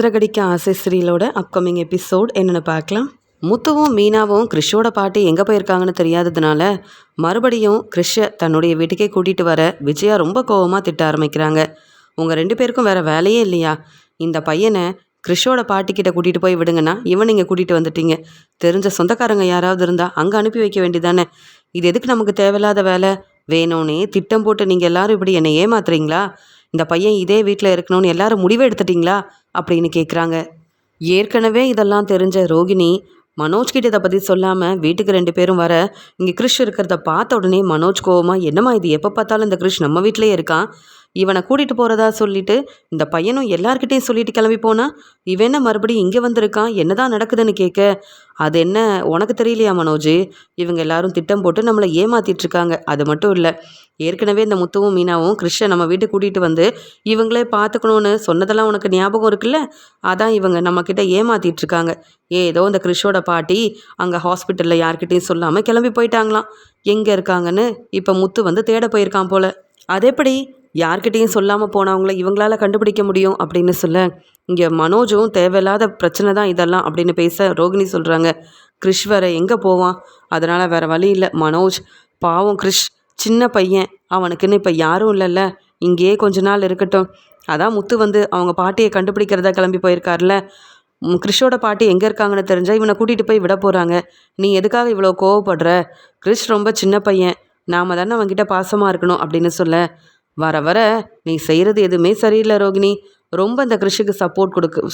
சிறகடிக்க ஆசை சீரியலோட upcoming episode என்னென்னு பார்க்கலாம். முத்துவும் மீனாவும் கிறிஷோட பாட்டி எங்கே போயிருக்காங்கன்னு தெரியாததுனால மறுபடியும் கிறிஷை தன்னுடைய வீட்டுக்கே கூட்டிகிட்டு வர விஜயா ரொம்ப கோவமாக திட்ட ஆரம்பிக்கிறாங்க. உங்கள் 2 பேருக்கும் வேறு வேலையே இல்லையா? இந்த பையனை கிறிஷோட பாட்டிக்கிட்ட கூட்டிகிட்டு போய் விடுங்கன்னா இவன் நீங்கள் கூட்டிகிட்டு வந்துட்டீங்க. தெரிஞ்ச சொந்தக்காரங்க யாராவது இருந்தால் அங்கே அனுப்பி வைக்க வேண்டியதானே. இது எதுக்கு நமக்கு தேவையில்லாத வேலை? வேணும்னே திட்டம் போட்டு நீங்கள் எல்லாரும் இப்படி என்னை ஏமாத்துறீங்களா? இந்த பையன் இதே வீட்டில் இருக்கணும்னு எல்லாரும் முடிவு எடுத்துட்டிங்களா அப்படின்னு கேட்குறாங்க. ஏற்கனவே இதெல்லாம் தெரிஞ்ச ரோகிணி மனோஜ்கிட்ட இதை பற்றி சொல்லாமல் வீட்டுக்கு 2 பேரும் வர இங்கே கிறிஷ் இருக்கிறத பார்த்த உடனே மனோஜ் கோவமாக, என்னம்மா இது, எப்போ பார்த்தாலும் இந்த கிறிஷ் நம்ம வீட்டிலே இருக்கான், இவனை கூட்டிகிட்டு போகிறதா சொல்லிட்டு இந்த பையனும் எல்லார்கிட்டையும் சொல்லிட்டு கிளம்பி போனா இவன் என்ன மறுபடியும் இங்கே வந்திருக்கான், என்னதான் நடக்குதுன்னு கேட்க, அது என்ன உனக்கு தெரியலையா மனோஜ், இவங்க எல்லாரும் திட்டம் போட்டு நம்மளை ஏமாத்திட்டு இருக்காங்க. அது மட்டும் இல்லை, ஏற்கனவே இந்த முத்துவும் மீனாவும் கிறிஷை நம்ம வீட்டுக்கு கூட்டிகிட்டு வந்து இவங்களே பார்த்துக்கணுன்னு சொன்னதெல்லாம் உனக்கு ஞாபகம் இருக்குல்ல, அதான் இவங்க நம்மக்கிட்ட ஏமாத்திட்டு இருக்காங்க. ஏதோ இந்த கிறிஷோட பாட்டி அங்கே ஹாஸ்பிட்டலில் யார்கிட்டையும் சொல்லாமல் கிளம்பி போயிட்டாங்களாம். எங்கே இருக்காங்கன்னு இப்போ முத்து வந்து தேட போயிருக்கான் போல. அதேப்படி யார்கிட்டையும் சொல்லாமல் போனவங்கள இவங்களால கண்டுபிடிக்க முடியும் அப்படின்னு சொல்ல, இங்கே மனோஜும் தேவையில்லாத பிரச்சனை தான் இதெல்லாம் அப்படின்னு பேச ரோகிணி சொல்கிறாங்க. கிறிஷ் வேற எங்கே போவான், அதனால் வேறு வழி இல்லை மனோஜ், பாவம் கிறிஷ் சின்ன பையன், அவனுக்குன்னு இப்போ யாரும் இல்லைல்ல, இங்கேயே கொஞ்ச நாள் இருக்கட்டும். அதான் முத்து வந்து அவங்க பாட்டியை கண்டுபிடிக்கிறதா கிளம்பி போயிருக்காருல. கிறிஷோட பாட்டி எங்கே இருக்காங்கன்னு தெரிஞ்சால் இவனை கூட்டிகிட்டு போய் விட போகிறாங்க. நீ எதுக்காக இவ்வளோ கோவப்படுற? கிறிஷ் ரொம்ப சின்ன பையன், நாம் தானே அவன்கிட்ட பாசமாக இருக்கணும் அப்படின்னு சொல்ல, வர வர நீ செய்கிறது எதுவுமே சரியில்லை ரோகிணி, ரொம்ப இந்த கிறிஷுக்கு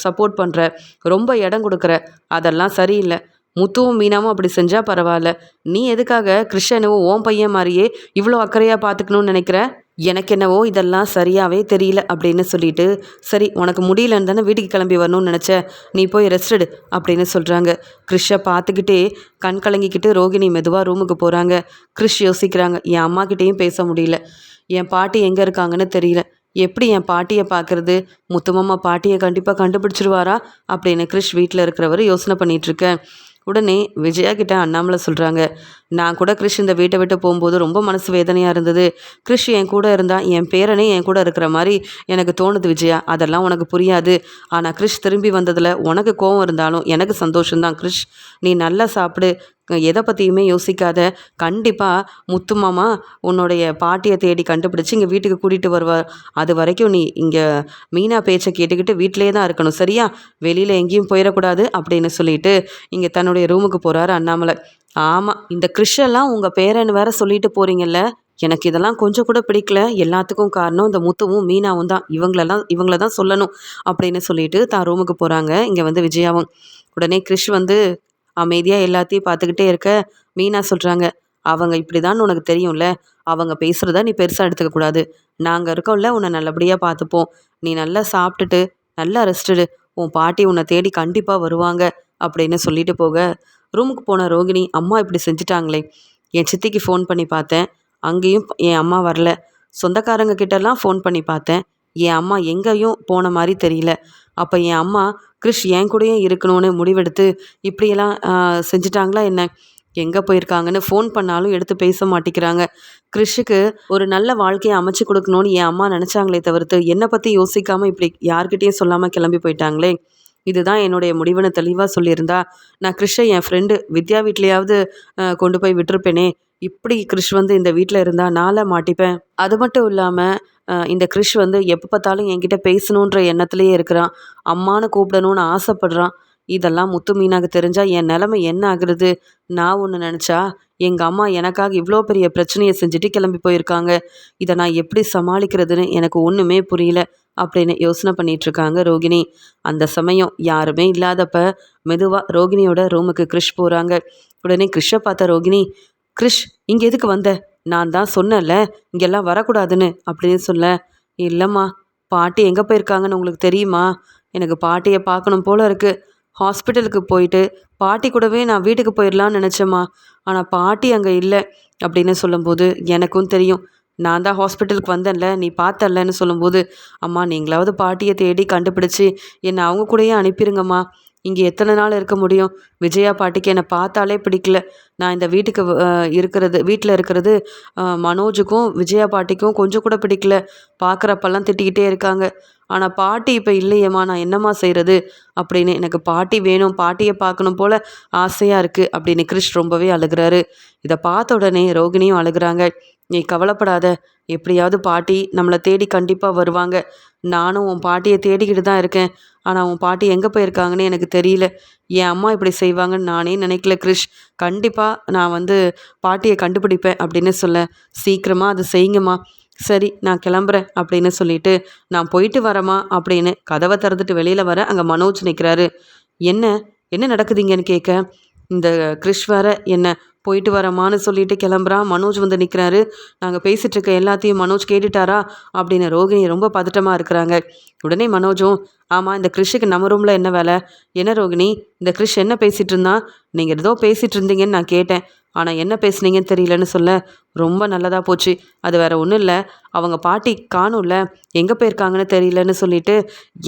சப்போர்ட் பண்ணுற, ரொம்ப இடம் கொடுக்குற, அதெல்லாம் சரியில்லை. முத்துவும் மீனாவும் அப்படி செஞ்சால் பரவாயில்ல, நீ எதுக்காக கிறிஷ் என்னவோ ஓன் பையன் மாதிரியே இவ்வளோ அக்கறையாக பார்த்துக்கணும்னு நினைக்கிற? எனக்கு என்னவோ இதெல்லாம் சரியாகவே தெரியல அப்படின்னு சொல்லிட்டு, சரி உனக்கு முடியலன்னு தானே வீட்டுக்கு கிளம்பி வரணும்னு நினச்ச, நீ போய் ரெஸ்ட் எடு அப்படின்னு சொல்கிறாங்க. கிறிஷை பார்த்துக்கிட்டே கண் கலங்கிக்கிட்டு ரோகிணி மெதுவாக ரூமுக்கு போகிறாங்க. கிறிஷ் யோசிக்கிறாங்க, என் அம்மாக்கிட்டேயும் பேச முடியல, என் பாட்டி எங்கே இருக்காங்கன்னு தெரியல, எப்படி என் பாட்டியை பார்க்குறது, முத்துமாமா பாட்டியை கண்டிப்பாக கண்டுபிடிச்சிருவாரா அப்படின்னு கிறிஷ் வீட்டில் இருக்கிறவர் யோசனை பண்ணிகிட்ருக்கேன். உடனே விஜயா கிட்ட அண்ணாமலை சொல்கிறாங்க, நான் கூட கிறிஷ் இந்த வீட்டை விட்டு போகும்போது ரொம்ப மனசு வேதனையாக இருந்தது. கிறிஷ் என் கூட இருந்தால் என் பேரனே என் கூட இருக்கிற மாதிரி எனக்கு தோணுது விஜயா, அதெல்லாம் உனக்கு புரியாது. ஆனால் கிறிஷ் திரும்பி வந்ததில் உனக்கு கோவம் இருந்தாலும் எனக்கு சந்தோஷம்தான். கிறிஷ் நீ நல்லா சாப்பிடு, எதை பற்றியுமே யோசிக்காத, கண்டிப்பாக முத்துமாமா உன்னுடைய பாட்டியை தேடி கண்டுபிடிச்சி இங்கே வீட்டுக்கு கூட்டிகிட்டு வருவார். அது வரைக்கும் நீ இங்கே மீனா பேச்சை கேட்டுக்கிட்டு வீட்டிலே தான் இருக்கணும், சரியா? வெளியில் எங்கேயும் போயிடக்கூடாது அப்படின்னு சொல்லிட்டு இங்கே தன்னுடைய ரூமுக்கு போகிறாரு அண்ணாமலை. ஆமாம், இந்த கிறிஷெல்லாம் உங்கள் பேரன்னு வேற சொல்லிட்டு போகிறீங்கல்ல, எனக்கு இதெல்லாம் கொஞ்சம் கூட பிடிக்கல. எல்லாத்துக்கும் காரணம் இந்த முத்துவும் மீனாவும் தான், இவங்கள தான் சொல்லணும் அப்படின்னு சொல்லிட்டு தான் ரூமுக்கு போகிறாங்க. இங்கே வந்து விஜயாவும். உடனே கிறிஷ் வந்து அமைதியாக எல்லாத்தையும் பார்த்துக்கிட்டே இருக்க மீனா சொல்கிறாங்க, அவங்க இப்படி தான் உனக்கு தெரியும்ல, அவங்க பேசுகிறத நீ பெருசாக எடுத்துக்கக்கூடாது. நாங்கள் இருக்கோம்ல, உன்னை நல்லபடியாக பார்த்துப்போம். நீ நல்லா சாப்பிட்டுட்டு நல்லா ரெஸ்ட்டு, உன் பாட்டி உன்னை தேடி கண்டிப்பாக வருவாங்க அப்படின்னு சொல்லிட்டு போக, ரூமுக்கு போன ரோகிணி, அம்மா இப்படி செஞ்சிட்டாங்களே, என் சித்திக்கு ஃபோன் பண்ணி பார்த்தேன், அங்கேயும் என் அம்மா வரல. சொந்தக்காரங்க கிட்டலாம் ஃபோன் பண்ணி பார்த்தேன், என் அம்மா எங்கேயும் போன மாதிரி தெரியல. அப்போ என் அம்மா கிறிஷ் என் கூடயும் இருக்கணும்னு முடிவெடுத்து இப்படியெல்லாம் செஞ்சிட்டாங்களா என்ன? எங்கே போயிருக்காங்கன்னு ஃபோன் பண்ணாலும் எடுத்து பேச மாட்டேங்கிறாங்க. கிறிஷுக்கு ஒரு நல்ல வாழ்க்கையை அமைச்சு கொடுக்கணும்னு என் அம்மா நினச்சாங்களே தவிர்த்து என்னை பற்றி யோசிக்காமல் இப்படி யார்கிட்டையும் சொல்லாமல் கிளம்பி போயிட்டாங்களே. இதுதான் என்னுடைய முடிவுன்னு தெளிவாக சொல்லியிருந்தா நான் கிறிஷை என் ஃப்ரெண்டு வித்யா வீட்லேயாவது கொண்டு போய் விட்டுருப்பேனே. இப்படி கிறிஷ் வந்து இந்த வீட்டில் இருந்தால் நாளை மாட்டிப்பேன். அது மட்டும் இல்லாமல் இந்த கிறிஷ் வந்து எப்போ பார்த்தாலும் என்கிட்ட பேசணுன்ற எண்ணத்துலேயே இருக்கிறான், அம்மானு கூப்பிடணும்னு ஆசைப்படுறான். இதெல்லாம் முத்து மீனாக்கு தெரிஞ்சால் என் நிலைமை என்ன ஆகுறது? நான் ஒன்று நினச்சா எங்கள் அம்மா எனக்காக இவ்வளோ பெரிய பிரச்சனையை செஞ்சுட்டு கிளம்பி போயிருக்காங்க. இதை நான் எப்படி சமாளிக்கிறதுன்னு எனக்கு ஒன்றுமே புரியல அப்படின்னு யோசனை பண்ணிகிட்ருக்காங்க ரோகிணி. அந்த சமயம் யாருமே இல்லாதப்ப மெதுவாக ரோகிணியோட ரூமுக்கு கிறிஷ் போகிறாங்க. உடனே கிறிஷை பார்த்த ரோகிணி, கிறிஷ் இங்கே எதுக்கு வந்த? நான் தான் சொன்னேன்ல இங்கெல்லாம் வரக்கூடாதுன்னு அப்படின்னு சொல்ல, இல்லைம்மா, பாட்டி எங்கே போயிருக்காங்கன்னு உங்களுக்கு தெரியுமா? எனக்கு பாட்டியை பார்க்கணும் போல இருக்குது. ஹாஸ்பிட்டலுக்கு போயிட்டு பாட்டி கூடவே நான் வீட்டுக்கு போயிடலான்னு நினச்சேம்மா, ஆனால் பாட்டி அங்கே இல்லை அப்படின்னு சொல்லும்போது எனக்கும் தெரியும். நான் தான் ஹாஸ்பிட்டலுக்கு வந்தேன்ல, நீ பார்த்தல்லன்னு சொல்லும்போது, அம்மா நீங்களாவது பாட்டியை தேடி கண்டுபிடிச்சி என்னை அவங்க கூடயே அனுப்பிடுங்கம்மா. இங்கே எத்தனை நாள் இருக்க முடியும்? விஜயா பாட்டிக்கு என்னை பார்த்தாலே பிடிக்கல. நான் இந்த வீட்டுக்கு வீட்டில் இருக்கிறது மனோஜுக்கும் விஜயா பாட்டிக்கும் கொஞ்சம் கூட பிடிக்கல. பார்க்குறப்பெல்லாம் திட்டிக்கிட்டே இருக்காங்க. ஆனால் பாட்டி இப்போ இல்லையேம்மா, நான் என்னம்மா செய்கிறது அப்படின்னு. எனக்கு பாட்டி வேணும், பாட்டியை பார்க்கணும் போல் ஆசையாக இருக்குது அப்படின்னு கிறிஷ் ரொம்பவே அழுகிறாரு. இதை பார்த்த உடனே ரோகிணியும் அழுகிறாங்க. நீ கவலைப்படாத, எப்படியாவது பாட்டி நம்மளை தேடி கண்டிப்பாக வருவாங்க. நானும் உன் பாட்டியை தேடிக்கிட்டு தான் இருக்கேன். ஆனால் உன் பாட்டி எங்கே போயிருக்காங்கன்னு எனக்கு தெரியல. என் அம்மா இப்படி செய்வாங்கன்னு நானே நினைக்கல கிறிஷ். கண்டிப்பாக நான் பாட்டியை கண்டுபிடிப்பேன் அப்படின்னு சொல்ல, சீக்கிரமாக அது செய்யுங்கம்மா. சரி, நான் கிளம்புறேன் அப்படின்னு சொல்லிட்டு, நான் போயிட்டு வரேம்மா அப்படின்னு கதவை திறந்துட்டு வெளியில் வர அங்கே மனோஜ் நிற்கிறாரு. என்ன என்ன நடக்குதுங்கன்னு கேட்க, இந்த கிறிஷ் வேற என்ன போயிட்டு வரமான்னு சொல்லிட்டு கிளம்புறான். மனோஜ் வந்து நிற்கிறாரு. நாங்கள் பேசிகிட்டு இருக்க எல்லாத்தையும் மனோஜ் கேட்டுட்டாரா அப்படின்னு ரோகிணி ரொம்ப பதட்டமாக இருக்கிறாங்க. உடனே மனோஜும், ஆமாம், இந்த கிறிஷுக்கு நம்ம ரூமில் என்ன வேலை? என்ன ரோகிணி, இந்த கிறிஷ் என்ன பேசிகிட்டு இருந்தான்? நீங்கள் ஏதோ பேசிகிட்டு இருந்தீங்கன்னு நான் கேட்டேன். ஆனால் என்ன பேசுனீங்கன்னு தெரியலன்னு சொல்ல, ரொம்ப நல்லதாக போச்சு. அது வேறு ஒன்றும் இல்லை, அவங்க பாட்டி காணும்ல, எங்கே போயிருக்காங்கன்னு தெரியலன்னு சொல்லிட்டு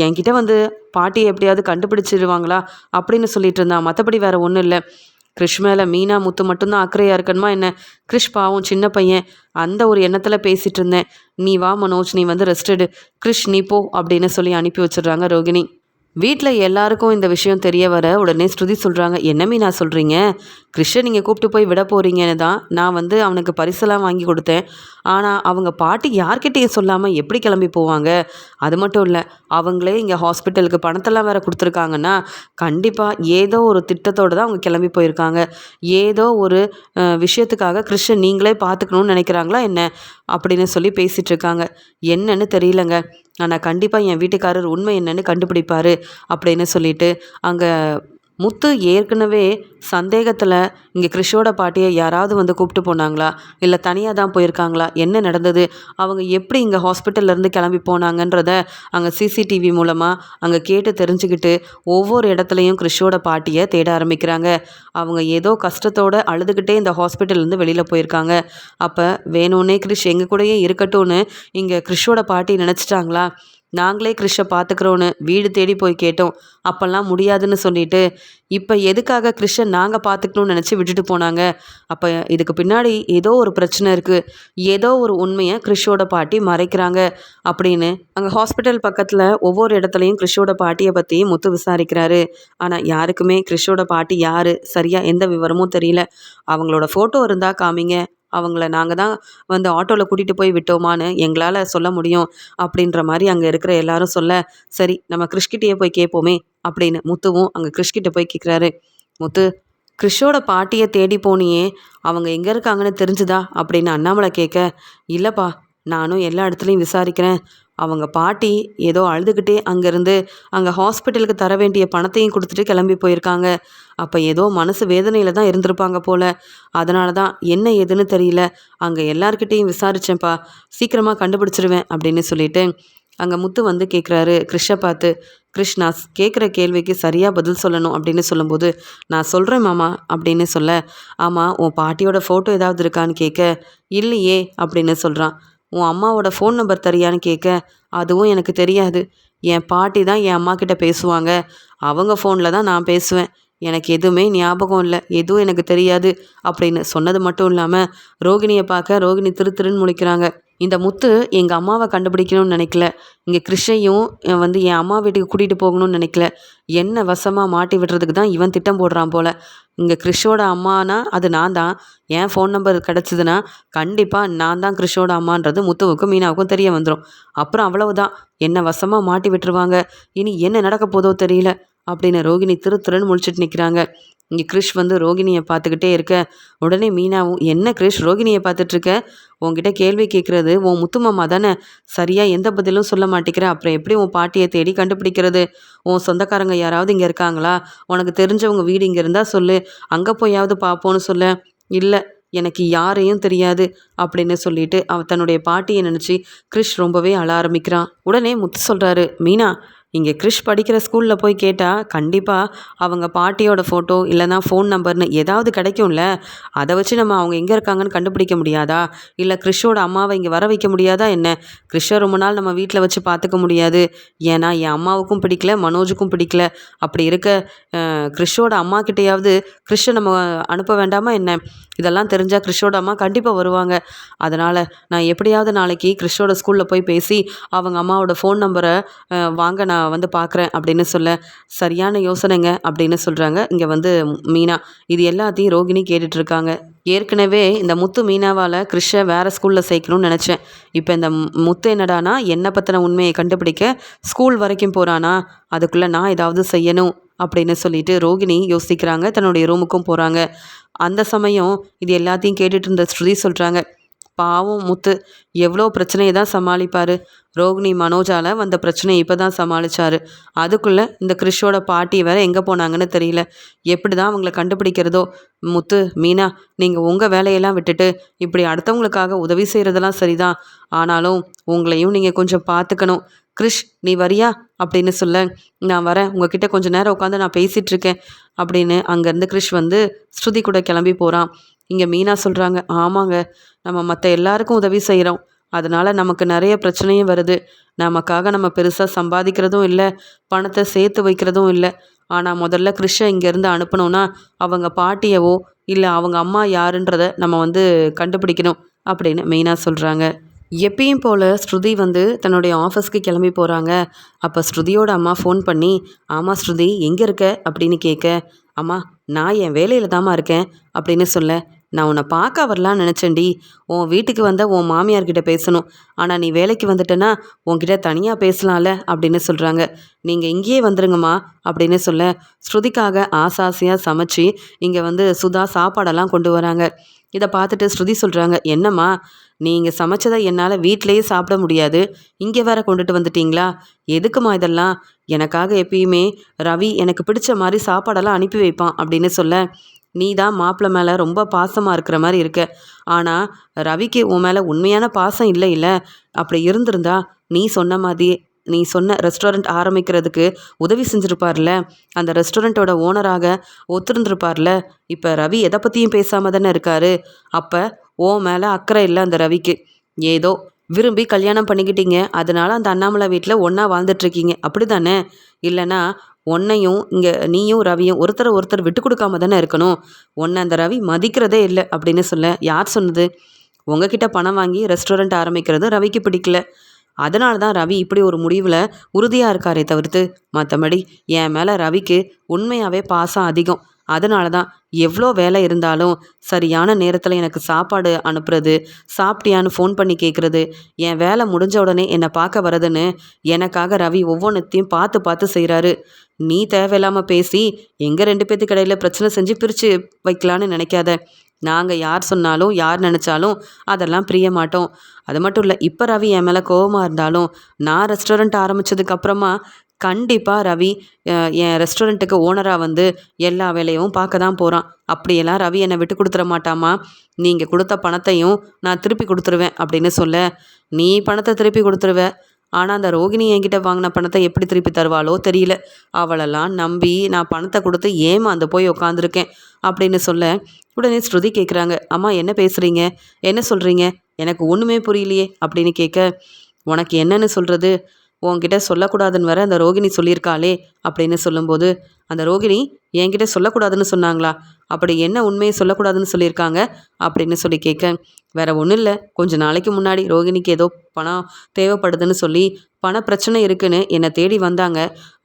என்கிட்ட பாட்டியை எப்படியாவது கண்டுபிடிச்சிடுவாங்களா அப்படின்னு சொல்லிட்டு இருந்தான். மற்றபடி வேறு ஒன்றும் இல்லை. கிறிஷ் மேலே மீனா முத்து மட்டும்தான் அக்கறையாக இருக்கணுமா என்ன? கிறிஷ் பாவம் சின்ன பையன், அந்த ஒரு எண்ணத்தில் பேசிகிட்டு இருந்தேன். நீ வா மனோஜ், நீ ரெஸ்ட் எடு. கிறிஷ் நீ போ அப்படின்னு சொல்லி அனுப்பி வச்சிடுறாங்க ரோகிணி. வீட்டில் எல்லாருக்கும் இந்த விஷயம் தெரிய வர உடனே ஸ்ருதி சொல்கிறாங்க, என்ன மீனா சொல்கிறீங்க? கிறிஷை நீங்கள் கூப்பிட்டு போய் விட போகிறீங்கன்னு தான் நான் அவனுக்கு பரிசெல்லாம் வாங்கி கொடுத்தேன். ஆனால் அவங்க பாட்டி யார்கிட்டையும் சொல்லாமல் எப்படி கிளம்பி போவாங்க? அது மட்டும் இல்லை, அவங்களே இங்கே ஹாஸ்பிட்டலுக்கு பணத்தெல்லாம் வேறு கொடுத்துருக்காங்கன்னா கண்டிப்பாக ஏதோ ஒரு திட்டத்தோடு தான் அவங்க கிளம்பி போயிருக்காங்க. ஏதோ ஒரு விஷயத்துக்காக கிறிஷை நீங்களே பார்த்துக்கணுன்னு நினைக்கிறாங்களா என்ன அப்படின்னு சொல்லி பேசிகிட்டு இருக்காங்க. என்னன்னு தெரியலங்க, ஆனால் கண்டிப்பாக என் வீட்டுக்காரர் உண்மை என்னன்னு கண்டுபிடிப்பார் அப்படின்னு சொல்லிட்டு அங்கே முத்து ஏற்கனவே சந்தேகத்தில் இங்கே கிறிஷோட பாட்டியை யாராவது கூப்பிட்டு போனாங்களா, இல்லை தனியாக தான் போயிருக்காங்களா, என்ன நடந்தது, அவங்க எப்படி இங்கே ஹாஸ்பிட்டல்லேருந்து கிளம்பி போனாங்கன்றத அங்கே சிசிடிவி மூலமாக அங்கே கேட்டு தெரிஞ்சுக்கிட்டு ஒவ்வொரு இடத்துலையும் கிறிஷோட பாட்டியை தேட ஆரம்பிக்கிறாங்க. அவங்க ஏதோ கஷ்டத்தோடு அழுதுகிட்டே இந்த ஹாஸ்பிட்டல்லேருந்து வெளியில் போயிருக்காங்க. அப்போ வேணும்னே கிறிஷ் எங்கள் கூடயே இருக்கட்டும்னு இங்கே கிறிஷோட பாட்டி நினச்சிட்டாங்களா? நாங்களே கிறிஷை பார்த்துக்குறோன்னு வீடு தேடி போய் கேட்டோம். அப்போல்லாம் முடியாதுன்னு சொல்லிட்டு இப்போ எதுக்காக கிறிஷை நாங்கள் பார்த்துக்கணும்னு நினச்சி விட்டுட்டு போனாங்க? அப்போ இதுக்கு பின்னாடி ஏதோ ஒரு பிரச்சனை இருக்குது, ஏதோ ஒரு உண்மையை கிறிஷோட பாட்டி மறைக்கிறாங்க அப்படின்னு அங்கே ஹாஸ்பிட்டல் பக்கத்தில் ஒவ்வொரு இடத்துலையும் கிறிஷோட பாட்டியை பற்றி முத்து விசாரிக்கிறாரு. ஆனால் யாருக்குமே கிறிஷோட பாட்டி யார், சரியாக எந்த விவரமும் தெரியல. அவங்களோட ஃபோட்டோ இருந்தால் காமிங்க, அவங்கள நாங்கள் தான் ஆட்டோவில் கூட்டிகிட்டு போய் விட்டோமான்னு எங்களால் சொல்ல முடியும் அப்படின்ற மாதிரி அங்கே இருக்கிற எல்லாரும் சொல்ல, சரி நம்ம கிறிஷ்கிட்டேயே போய் கேட்போமே அப்படின்னு முத்துவும் அங்கே கிறிஷ்கிட்ட போய் கேட்குறாரு. முத்து, கிறிஷோட பாட்டியை தேடி போனியே, அவங்க எங்கே இருக்காங்கன்னு தெரிஞ்சுதா அப்படின்னு அண்ணாமலை கேட்க, இல்லைப்பா, நானும் எல்லா இடத்துலையும் விசாரிக்கிறேன். அவங்க பாட்டி ஏதோ அழுதுகிட்டே அங்கேருந்து அங்கே ஹாஸ்பிட்டலுக்கு தர வேண்டிய பணத்தையும் கொடுத்துட்டு கிளம்பி போயிருக்காங்க. அப்போ ஏதோ மனசு வேதனையில் தான் இருந்திருப்பாங்க போல். அதனால தான் என்ன ஏதுன்னு தெரியல, அங்கே எல்லார்கிட்டேயும் விசாரித்தேன்ப்பா, சீக்கிரமாக கண்டுபிடிச்சிருவேன் அப்படின்னு சொல்லிட்டு அங்கே முத்து கேட்குறாரு கிறிஷை பார்த்து. கிறிஷ், நான் கேட்குற கேள்விக்கு சரியாக பதில் சொல்லணும் அப்படின்னு சொல்லும்போது, நான் சொல்கிறேன் மாமா அப்படின்னு சொல்ல, ஆமாம், உன் பாட்டியோட ஃபோட்டோ ஏதாவது இருக்கான்னு கேட்க, இல்லையே அப்படின்னு சொல்கிறான். உன் அம்மாவோட ஃபோன் நம்பர் தரியான்னு கேட்க, அதுவும் எனக்கு தெரியாது. என் பாட்டி தான் என் அம்மா கிட்ட பேசுவாங்க, அவங்க ஃபோனில் தான் நான் பேசுவேன். எனக்கு எதுவுமே ஞாபகம் இல்லை, எதுவும் எனக்கு தெரியாது அப்படின்னு சொன்னது மட்டும் இல்லாமல் ரோகிணியை பார்க்க ரோகிணி திருன்னு முழிக்கிறாங்க. இந்த முத்து எங்கள் அம்மாவை கண்டுபிடிக்கணும்னு நினைக்கல, இங்கே கிறிஷையும் என் அம்மா வீட்டுக்கு கூட்டிகிட்டு போகணும்னு நினைக்கல, என்ன வசமாக மாட்டி விடுறதுக்கு தான் இவன் திட்டம் போடுறான் போல். இங்கே கிறிஷோட அம்மானா அது நான் தான், என் ஃபோன் நம்பர் கிடச்சிதுன்னா கண்டிப்பாக நான் தான் கிறிஷோட அம்மான்றது முத்துவுக்கும் மீனாவுக்கும் தெரிய வந்துடும். அப்புறம் அவ்வளவுதான், என்ன வசமாக மாட்டி விட்டுருவாங்க. இனி என்ன நடக்க போதோ தெரியல அப்படின்னு ரோகிணி திருன்னு முழிச்சிட்டு நிற்கிறாங்க. இங்கே கிறிஷ் ரோகிணியை பார்த்துக்கிட்டே இருக்க, உடனே மீனாவும், என்ன கிறிஷ் ரோகிணியை பார்த்துட்ருக்க, உன்கிட்ட கேள்வி கேட்குறது உன் முத்துமாமா தானே, சரியாக எந்த பதிலும் சொல்ல மாட்டேங்கிற, அப்புறம் எப்படி உன் பாட்டியை தேடி கண்டுபிடிக்கிறது? உன் சொந்தக்காரங்க யாராவது இங்கே இருக்காங்களா? உனக்கு தெரிஞ்சவங்க வீடு இங்கே இருந்தால் சொல்லு, அங்கே போயாவது பார்ப்போன்னு சொல்ல. இல்லை, எனக்கு யாரையும் தெரியாது அப்படின்னு சொல்லிட்டு தன்னுடைய பாட்டியை நினச்சி கிறிஷ் ரொம்பவே அழ ஆரம்பிக்கிறான். உடனே முத்து சொல்கிறாரு, மீனா, இங்கே கிறிஷ் படிக்கிற ஸ்கூலில் போய் கேட்டால் கண்டிப்பாக அவங்க பாட்டியோட ஃபோட்டோ இல்லைனா ஃபோன் நம்பர்னு ஏதாவது கிடைக்கும்ல. அதை வச்சு நம்ம அவங்க எங்கே இருக்காங்கன்னு கண்டுபிடிக்க முடியாதா? இல்லை கிறிஷோட அம்மாவை இங்கே வர வைக்க முடியாதா என்ன? கிறிஷை ரொம்ப நாள் நம்ம வீட்டில் வச்சு பார்த்துக்க முடியாது. ஏன்னா என் அம்மாவுக்கும் பிடிக்கல, மனோஜுக்கும் பிடிக்கல. அப்படி இருக்க கிறிஷோட அம்மா கிட்டேயாவது கிறிஷை நம்ம அனுப்ப வேண்டாமா என்ன? இதெல்லாம் தெரிஞ்சால் கிறிஷோட அம்மா கண்டிப்பாக வருவாங்க. அதனால் நான் எப்படியாவது நாளைக்கு கிறிஷோட ஸ்கூலில் போய் பேசி அவங்க அம்மாவோட ஃபோன் நம்பரை வாங்க நான் வந்து பார்க்குறேன் அப்படின்னு சொல்ல, சரியான யோசனைங்க அப்படின்னு சொல்கிறாங்க இங்கே வந்து மீனா. இது எல்லாத்தையும் ரோகிணி கேட்டுட்ருக்காங்க. ஏற்கனவே இந்த முத்து மீனாவால் கிறிஷை வேறு ஸ்கூலில் சேர்க்கணும்னு நினச்சேன். இப்போ இந்த முத்து என்னடானா என்னை பற்றின உண்மையை கண்டுபிடிக்க ஸ்கூல் வரைக்கும் போகிறானா? அதுக்குள்ளே நான் ஏதாவது செய்யணும் அப்படின்னு சொல்லிட்டு ரோகிணி யோசிக்கிறாங்க. தன்னுடைய ரூமுக்கும் போகிறாங்க. அந்த சமயம் இது எல்லாத்தையும் கேட்டுட்டு இருந்த ஸ்ருதி சொல்கிறாங்க, பாவம் முத்து எவ்வளோ பிரச்சனையை தான் சமாளிப்பார். ரோகிணி மனோஜால் வந்த பிரச்சனையை இப்போ தான் சமாளித்தார். அதுக்குள்ளே இந்த கிறிஷோட பாட்டி வேறு எங்கே போனாங்கன்னு தெரியல. எப்படி தான் அவங்கள கண்டுபிடிக்கிறதோ? முத்து, மீனா, நீங்கள் உங்கள் வேலையெல்லாம் விட்டுட்டு இப்படி அடுத்தவங்களுக்காக உதவி செய்கிறதெல்லாம் சரிதான். ஆனாலும் உங்களையும் நீங்கள் கொஞ்சம் பார்த்துக்கணும். கிறிஷ், நீ வரியா அப்படின்னு சொல்ல, நான் வரேன், உங்ககிட்ட கொஞ்சம் நேரம் உட்காந்து நான் பேசிகிட்டு இருக்கேன் அப்படின்னு அங்கேருந்து கிறிஷ் வந்து ஸ்ருதி கூட கிளம்பி போகிறான். இங்கே மீனா சொல்கிறாங்க, ஆமாங்க, நம்ம மற்ற எல்லாருக்கும் உதவி செய்கிறோம். அதனால் நமக்கு நிறைய பிரச்சனையும் வருது. நமக்காக நம்ம பெருசாக சம்பாதிக்கிறதும் இல்லை, பணத்தை சேர்த்து வைக்கிறதும் இல்லை. ஆனால் முதல்ல கிறிஷை இங்கேருந்து அனுப்பணும்னா அவங்க பாட்டியவோ இல்லை அவங்க அம்மா யாருன்றதை நம்ம வந்து கண்டுபிடிக்கணும் அப்படின்னு மெயினாக சொல்கிறாங்க. எப்பயும் போல் ஸ்ருதி வந்து தன்னுடைய ஆஃபீஸ்க்கு கிளம்பி போகிறாங்க. அப்போ ஸ்ருதியோட அம்மா ஃபோன் பண்ணி, ஆமாம் ஸ்ருதி எங்கே இருக்க அப்படின்னு கேட்க, அம்மா நான் என் வேலையில் தாம்மா இருக்கேன் அப்படின்னு சொல்ல, நான் உன்னை பார்க்க வரலான்னு நினச்சேன்டி. உன் வீட்டுக்கு வந்த உன் மாமியார்கிட்ட பேசணும். ஆனால் நீ வேலைக்கு வந்துட்டேன்னா உன்கிட்ட தனியாக பேசலாம்ல அப்படின்னு சொல்கிறாங்க. நீங்கள் இங்கேயே வந்துருங்கம்மா அப்படின்னு சொல்ல, ஸ்ருதிக்காக ஆசாசியாக சமைச்சு இங்கே வந்து சுதா சாப்பாடெல்லாம் கொண்டு வராங்க. இதை பார்த்துட்டு ஸ்ருதி சொல்கிறாங்க, என்னம்மா நீங்கள் சமைச்சதை என்னால் வீட்டிலையே சாப்பிட முடியாது, இங்கே வேற கொண்டுட்டு வந்துட்டீங்களா? எதுக்குமா இதெல்லாம்? எனக்காக எப்பயுமே ரவி எனக்கு பிடிச்ச மாதிரி சாப்பாடெல்லாம் அனுப்பி வைப்பான் அப்படின்னு சொல்ல, நீ தான் மாப்பிள்ளை மேலே ரொம்ப பாசமாக இருக்கிற மாதிரி இருக்க. ஆனால் ரவிக்கு உன் மேலே உண்மையான பாசம் இல்லை இல்லை. அப்படி இருந்திருந்தா நீ சொன்ன ரெஸ்டாரண்ட் ஆரம்பிக்கிறதுக்கு உதவி செஞ்சுருப்பார்ல, அந்த ரெஸ்டாரண்ட்டோட ஓனராக ஒத்துருந்துருப்பார்ல. இப்போ ரவி எதை பற்றியும் பேசாமல் தானே இருக்காரு. அப்போ ஓ மேலே அக்கறை இல்லை அந்த ரவிக்கு. ஏதோ விரும்பி கல்யாணம் பண்ணிக்கிட்டீங்க, அதனால அந்த அண்ணாமலை வீட்டில் ஒன்றா வாழ்ந்துட்டுருக்கீங்க, அப்படி தானே? இல்லைனா உன்னையும் இங்கே நீயும் ரவியும் ஒருத்தர் விட்டு கொடுக்காம தானே இருக்கணும். உன்னை அந்த ரவி மதிக்கிறதே இல்லை அப்படின்னு சொல்ல, யார் சொன்னது? உங்ககிட்ட பணம் வாங்கி ரெஸ்டாரண்ட் ஆரம்பிக்கிறது ரவிக்கு பிடிக்கல. அதனால தான் ரவி இப்படி ஒரு முடிவில் உறுதியாக இருக்காரே தவிர்த்து, மற்றபடி என் மேலே ரவிக்கு உண்மையாகவே பாசம் அதிகம். அதனால தான் எவ்வளோ வேலை இருந்தாலும் சரியான நேரத்தில் எனக்கு சாப்பாடு அனுப்புறது, சாப்பிட்டியான்னு ஃபோன் பண்ணி கேட்குறது, என் வேலை முடிஞ்ச உடனே என்னை பார்க்க வரதுன்னு எனக்காக ரவி ஒவ்வொன்றத்தையும் பார்த்து பார்த்து செய்கிறாரு. நீ தேவையில்லாமல் பேசி எங்கள் 2 பேத்துக்கு இடையில பிரச்சனை செஞ்சு பிரித்து வைக்கலான்னு நினைக்காத. நாங்கள் யார் சொன்னாலும் யார் நினச்சாலும் அதெல்லாம் பிரிய மாட்டோம். அது மட்டும் இல்லை, இப்போ ரவி என் மேலே கோவமாக இருந்தாலும் நான் ரெஸ்டாரண்ட் ஆரம்பித்ததுக்கப்புறமா கண்டிப்பாக ரவி என் ரெஸ்டாரண்ட்டுக்கு ஓனராக வந்து எல்லா வேலையும் பார்க்க தான் போகிறான். அப்படியெல்லாம் ரவி என்னை விட்டு கொடுத்துட மாட்டாமா. நீங்கள் கொடுத்த பணத்தையும் நான் திருப்பி கொடுத்துருவேன் அப்படின்னு சொல்ல, நீ பணத்தை திருப்பி கொடுத்துருவ, ஆனால் அந்த ரோகிணி என்கிட்ட வாங்கின பணத்தை எப்படி திருப்பி தருவாளோ தெரியல. அவளெல்லாம் நம்பி நான் பணத்தை கொடுத்து ஏமாந்து போய் உக்காந்துருக்கேன் அப்படின்னு சொல்ல, உடனே ஸ்ருதி கேட்குறாங்க, அம்மா என்ன பேசுகிறீங்க, என்ன சொல்கிறீங்க, எனக்கு ஒன்றுமே புரியலையே அப்படின்னு கேட்க, உனக்கு என்னன்னு சொல்கிறது, உன்கிட்ட சொல்லக்கூடாதுன்னு வேற அந்த ரோகிணி சொல்லியிருக்காளே அப்படின்னு சொல்லும்போது, அந்த ரோகிணி என்கிட்ட சொல்லக்கூடாதுன்னு சொன்னாங்களா? அப்படி என்ன உண்மையை சொல்லக்கூடாதுன்னு சொல்லியிருக்காங்க அப்படின்னு சொல்லி கேட்க, வேற ஒன்றும் இல்லை, கொஞ்ச நாளைக்கு முன்னாடி ரோகிணிக்கு ஏதோ பணம் தேவைப்படுதுன்னு சொல்லி பண பிரச்சனை இருக்குன்னு என்னை தேடி வந்தாங்க.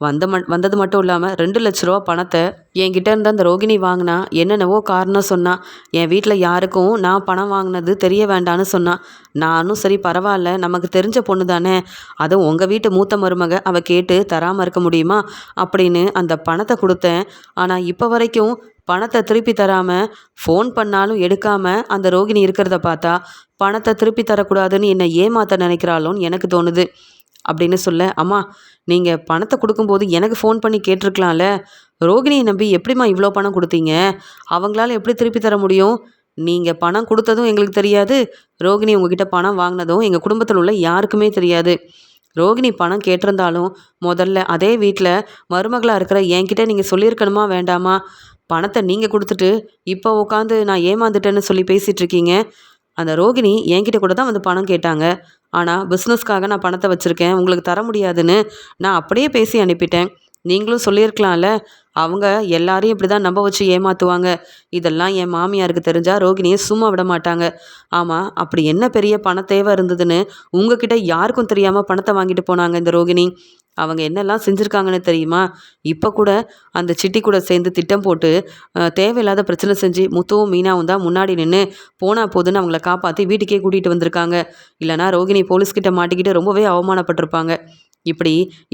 வந்தது மட்டும் இல்லாமல் 2 லட்ச ரூபா பணத்தை என்கிட்ட இருந்து அந்த ரோகிணி வாங்கினா என்னென்னவோ காரணம் சொன்னான். என் வீட்டில் யாருக்கும் நான் பணம் வாங்கினது தெரிய வேண்டான்னு சொன்னான். நானும் சரி பரவாயில்ல, நமக்கு தெரிஞ்ச பொண்ணு தானே, அதுவும் உங்கள் வீட்டு மூத்த மருமக, அவள் கேட்டு தராமல் இருக்க முடியுமா அப்படின்னு அந்த பணத்தை கொடுத்தேன். ஆனால் இப்போ வரைக்கும் பணத்தை திருப்பி தராமல், ஃபோன் பண்ணாலும் எடுக்காமல் அந்த ரோகிணி இருக்கிறத பார்த்தா பணத்தை திருப்பி தரக்கூடாதுன்னு என்னை ஏமாற்ற நினைக்கிறாளோன்னு எனக்கு தோணுது அப்படின்னு சொல்ல, அம்மா நீங்கள் பணத்தை கொடுக்கும்போது எனக்கு ஃபோன் பண்ணி கேட்டிருக்கலாம்ல. ரோகிணியை நம்பி எப்படிம்மா இவ்வளோ பணம் கொடுத்தீங்க? அவங்களால எப்படி திருப்பி தர முடியும்? நீங்கள் பணம் கொடுத்ததும் எங்களுக்கு தெரியாது, ரோகிணி உங்ககிட்ட பணம் வாங்கினதும் எங்கள் குடும்பத்தில் உள்ள யாருக்குமே தெரியாது. ரோகிணி பணம் கேட்டிருந்தாலும் முதல்ல அதே வீட்டில் மருமகளாக இருக்கிற என்கிட்ட நீங்கள் சொல்லியிருக்கணுமா வேண்டாமா? பணத்தை நீங்கள் கொடுத்துட்டு இப்போ உட்காந்து நான் ஏமாந்துட்டேன்னு சொல்லி பேசிகிட்டு இருக்கீங்க. அந்த ரோகிணி என்கிட்ட கூட தான் வந்து பணம் கேட்டாங்க. ஆனால் பிஸ்னஸ்க்காக நான் பணத்தை வச்சுருக்கேன், உங்களுக்கு தர முடியாதுன்னு நான் அப்படியே பேசி அனுப்பிட்டேன். நீங்களும் சொல்லியிருக்கலாம்ல. அவங்க எல்லாரையும் இப்படி தான் நம்ப வச்சு ஏமாற்றுவாங்க. இதெல்லாம் என் மாமியாருக்கு தெரிஞ்சால் ரோகிணியை சும்மா விட மாட்டாங்க. ஆமாம், அப்படி என்ன பெரிய பண தேவை இருந்ததுன்னு உங்ககிட்ட யாருக்கும் தெரியாமல் பணத்தை வாங்கிட்டு போனாங்க இந்த ரோகிணி? அவங்க என்னெல்லாம் செஞ்சுருக்காங்கன்னு தெரியுமா? இப்போ கூட அந்த சிட்டி கூட சேர்ந்து திட்டம் போட்டு தேவையில்லாத பிரச்சனை செஞ்சு முத்துவும் மீனாவும் தான் முன்னாடி நின்று போனா போதுன்னு அவங்கள காப்பாற்றி வீட்டுக்கே கூட்டிகிட்டு வந்திருக்காங்க. இல்லைனா ரோகிணி போலீஸ்கிட்ட மாட்டிக்கிட்டு ரொம்பவே அவமானப்பட்டிருப்பாங்க. இப்படி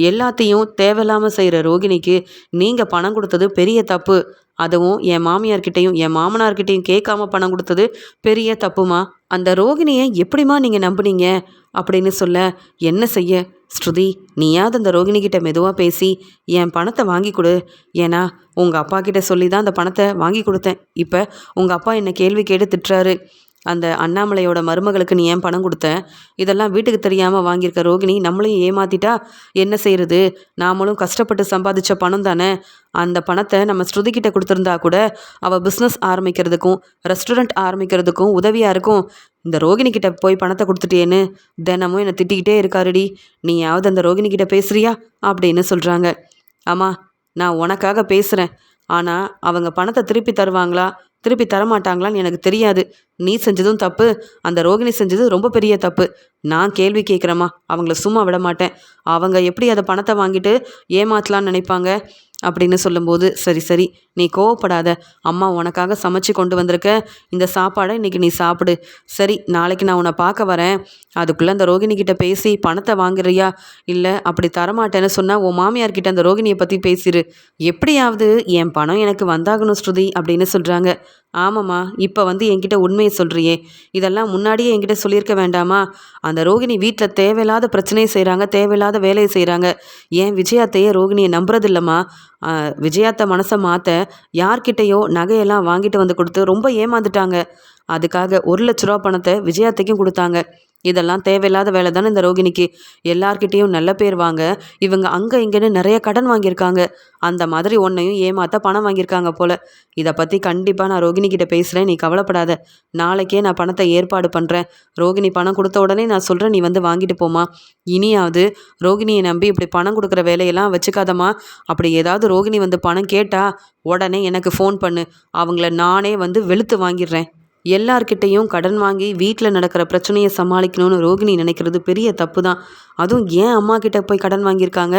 எல்லாத்தையும் தேவையில்லாமல் செய்கிற ரோகிணிக்கு நீங்கள் பணம் கொடுத்தது பெரிய தப்பு. அதுவும் என் மாமியார்கிட்டையும் என் மாமனார்கிட்டையும் கேட்காம பணம் கொடுத்தது பெரிய தப்புமா. அந்த ரோகிணியை எப்படிம்மா நீங்கள் நம்புனீங்க அப்படின்னு சொல்ல, என்ன செய்ய ஸ்ருதி, நீயாவது அந்த ரோகிணிக்கிட்ட மெதுவாக பேசி என் பணத்தை வாங்கி கொடு. ஏன்னா உங்கள் அப்பா கிட்ட சொல்லி தான் அந்த பணத்தை வாங்கி கொடுத்தேன். இப்போ உங்கள் அப்பா என்னை கேள்வி கேட்டு திட்டுறாரு. அந்த அண்ணாமலையோட மருமகளுக்கு நீ ஏன் பணம் கொடுத்த? இதெல்லாம் வீட்டுக்கு தெரியாமல் வாங்கியிருக்க ரோகிணி நம்மளையும் ஏமாத்திட்டா என்ன செய்கிறது? நாமளும் கஷ்டப்பட்டு சம்பாதிச்ச பணம் தானே. அந்த பணத்தை நம்ம ஸ்ருதிக்கிட்ட கொடுத்துருந்தா கூட அவள் பிஸ்னஸ் ஆரம்பிக்கிறதுக்கும் ரெஸ்டாரண்ட் ஆரம்பிக்கிறதுக்கும் உதவியாக இருக்கும். இந்த ரோகிணிக்கிட்ட போய் பணத்தை கொடுத்துட்டேன்னு தினமும் என்னை திட்டிக்கிட்டே இருக்காருடி. நீயாவது அந்த ரோகிணிக்கிட்ட பேசுறியா அப்படின்னு சொல்கிறாங்க. ஆமாம், நான் உனக்காக பேசுகிறேன். ஆனால் அவங்க பணத்தை திருப்பி தருவாங்களா திருப்பி தரமாட்டாங்களான்னு எனக்கு தெரியாது. நீ செஞ்சதும் தப்பு, அந்த ரோகிணி செஞ்சது ரொம்ப பெரிய தப்பு. நான் கேள்வி கேட்குறேம்மா, அவங்கள சும்மா விட மாட்டேன். அவங்க எப்படி அதை பணத்தை வாங்கிட்டு ஏமாற்றலான்னு நினைப்பாங்க அப்படின்னு சொல்லும்போது, சரி சரி நீ கோவப்படாத, அம்மா உனக்காக சமைச்சு கொண்டு வந்திருக்க, இந்த சாப்பாடை இன்றைக்கி நீ சாப்பிடு. சரி, நாளைக்கு நான் உன்னை பார்க்க வரேன். அதுக்குள்ளே அந்த ரோகிணிக்கிட்ட பேசி பணத்தை வாங்குறியா? இல்லை அப்படி தரமாட்டேன்னு சொன்னால் உன் மாமியார்கிட்ட அந்த ரோகிணியை பற்றி பேசிடு. எப்படியாவது என் பணம் எனக்கு வந்தாகணும் ஸ்ருதி அப்படின்னு சொல்கிறாங்க. ஆமாம்மா, இப்போ வந்து என்கிட்ட உண்மையை சொல்கிறியே, இதெல்லாம் முன்னாடியே என்கிட்ட சொல்லியிருக்க வேண்டாமா? அந்த ரோகிணி வீட்டில் தேவையில்லாத பிரச்சனையை செய்கிறாங்க, தேவையில்லாத வேலையை செய்கிறாங்க. ஏன் விஜயாத்தையே ரோகிணியை நம்புறதில்லம்மா. விஜயாத்தை மனசை மாற்ற யார்கிட்டையோ நகையெல்லாம் வாங்கிட்டு வந்து கொடுத்து ரொம்ப ஏமாந்துட்டாங்க. அதுக்காக 1,00,000 ரூபா பணத்தை விஜயாத்தைக்கும் கொடுத்தாங்க. இதெல்லாம் தேவையில்லாத வேலை தானே இந்த ரோகிணிக்கு. எல்லார்கிட்டேயும் நல்ல பேர் வாங்க இவங்க அங்கே இங்கேன்னு நிறைய கடன் வாங்கியிருக்காங்க. அந்த மாதிரி ஒன்றையும் ஏமாற்ற பணம் வாங்கியிருக்காங்க போல். இதை பற்றி கண்டிப்பாக நான் ரோகிணிக்கிட்ட பேசுகிறேன், நீ கவலைப்படாத. நாளைக்கே நான் பணத்தை ஏற்பாடு பண்ணுறேன். ரோகிணி பணம் கொடுத்த உடனே நான் சொல்கிறேன், நீ வந்து வாங்கிட்டு போமா. இனியாவது ரோகிணியை நம்பி இப்படி பணம் கொடுக்குற வேலையெல்லாம் வச்சுக்காதம்மா. அப்படி ஏதாவது ரோகிணி வந்து பணம் கேட்டால் உடனே எனக்கு ஃபோன் பண்ணு. அவங்கள நானே வந்து வெளுத்து வாங்கிடுறேன். எல்லார்கிட்டையும் கடன் வாங்கி வீட்டில் நடக்கிற பிரச்சனையை சமாளிக்கணும்னு ரோகிணி நினைக்கிறது பெரிய தப்பு தான். அதுவும் ஏன் அம்மா கிட்ட போய் கடன் வாங்கியிருக்காங்க,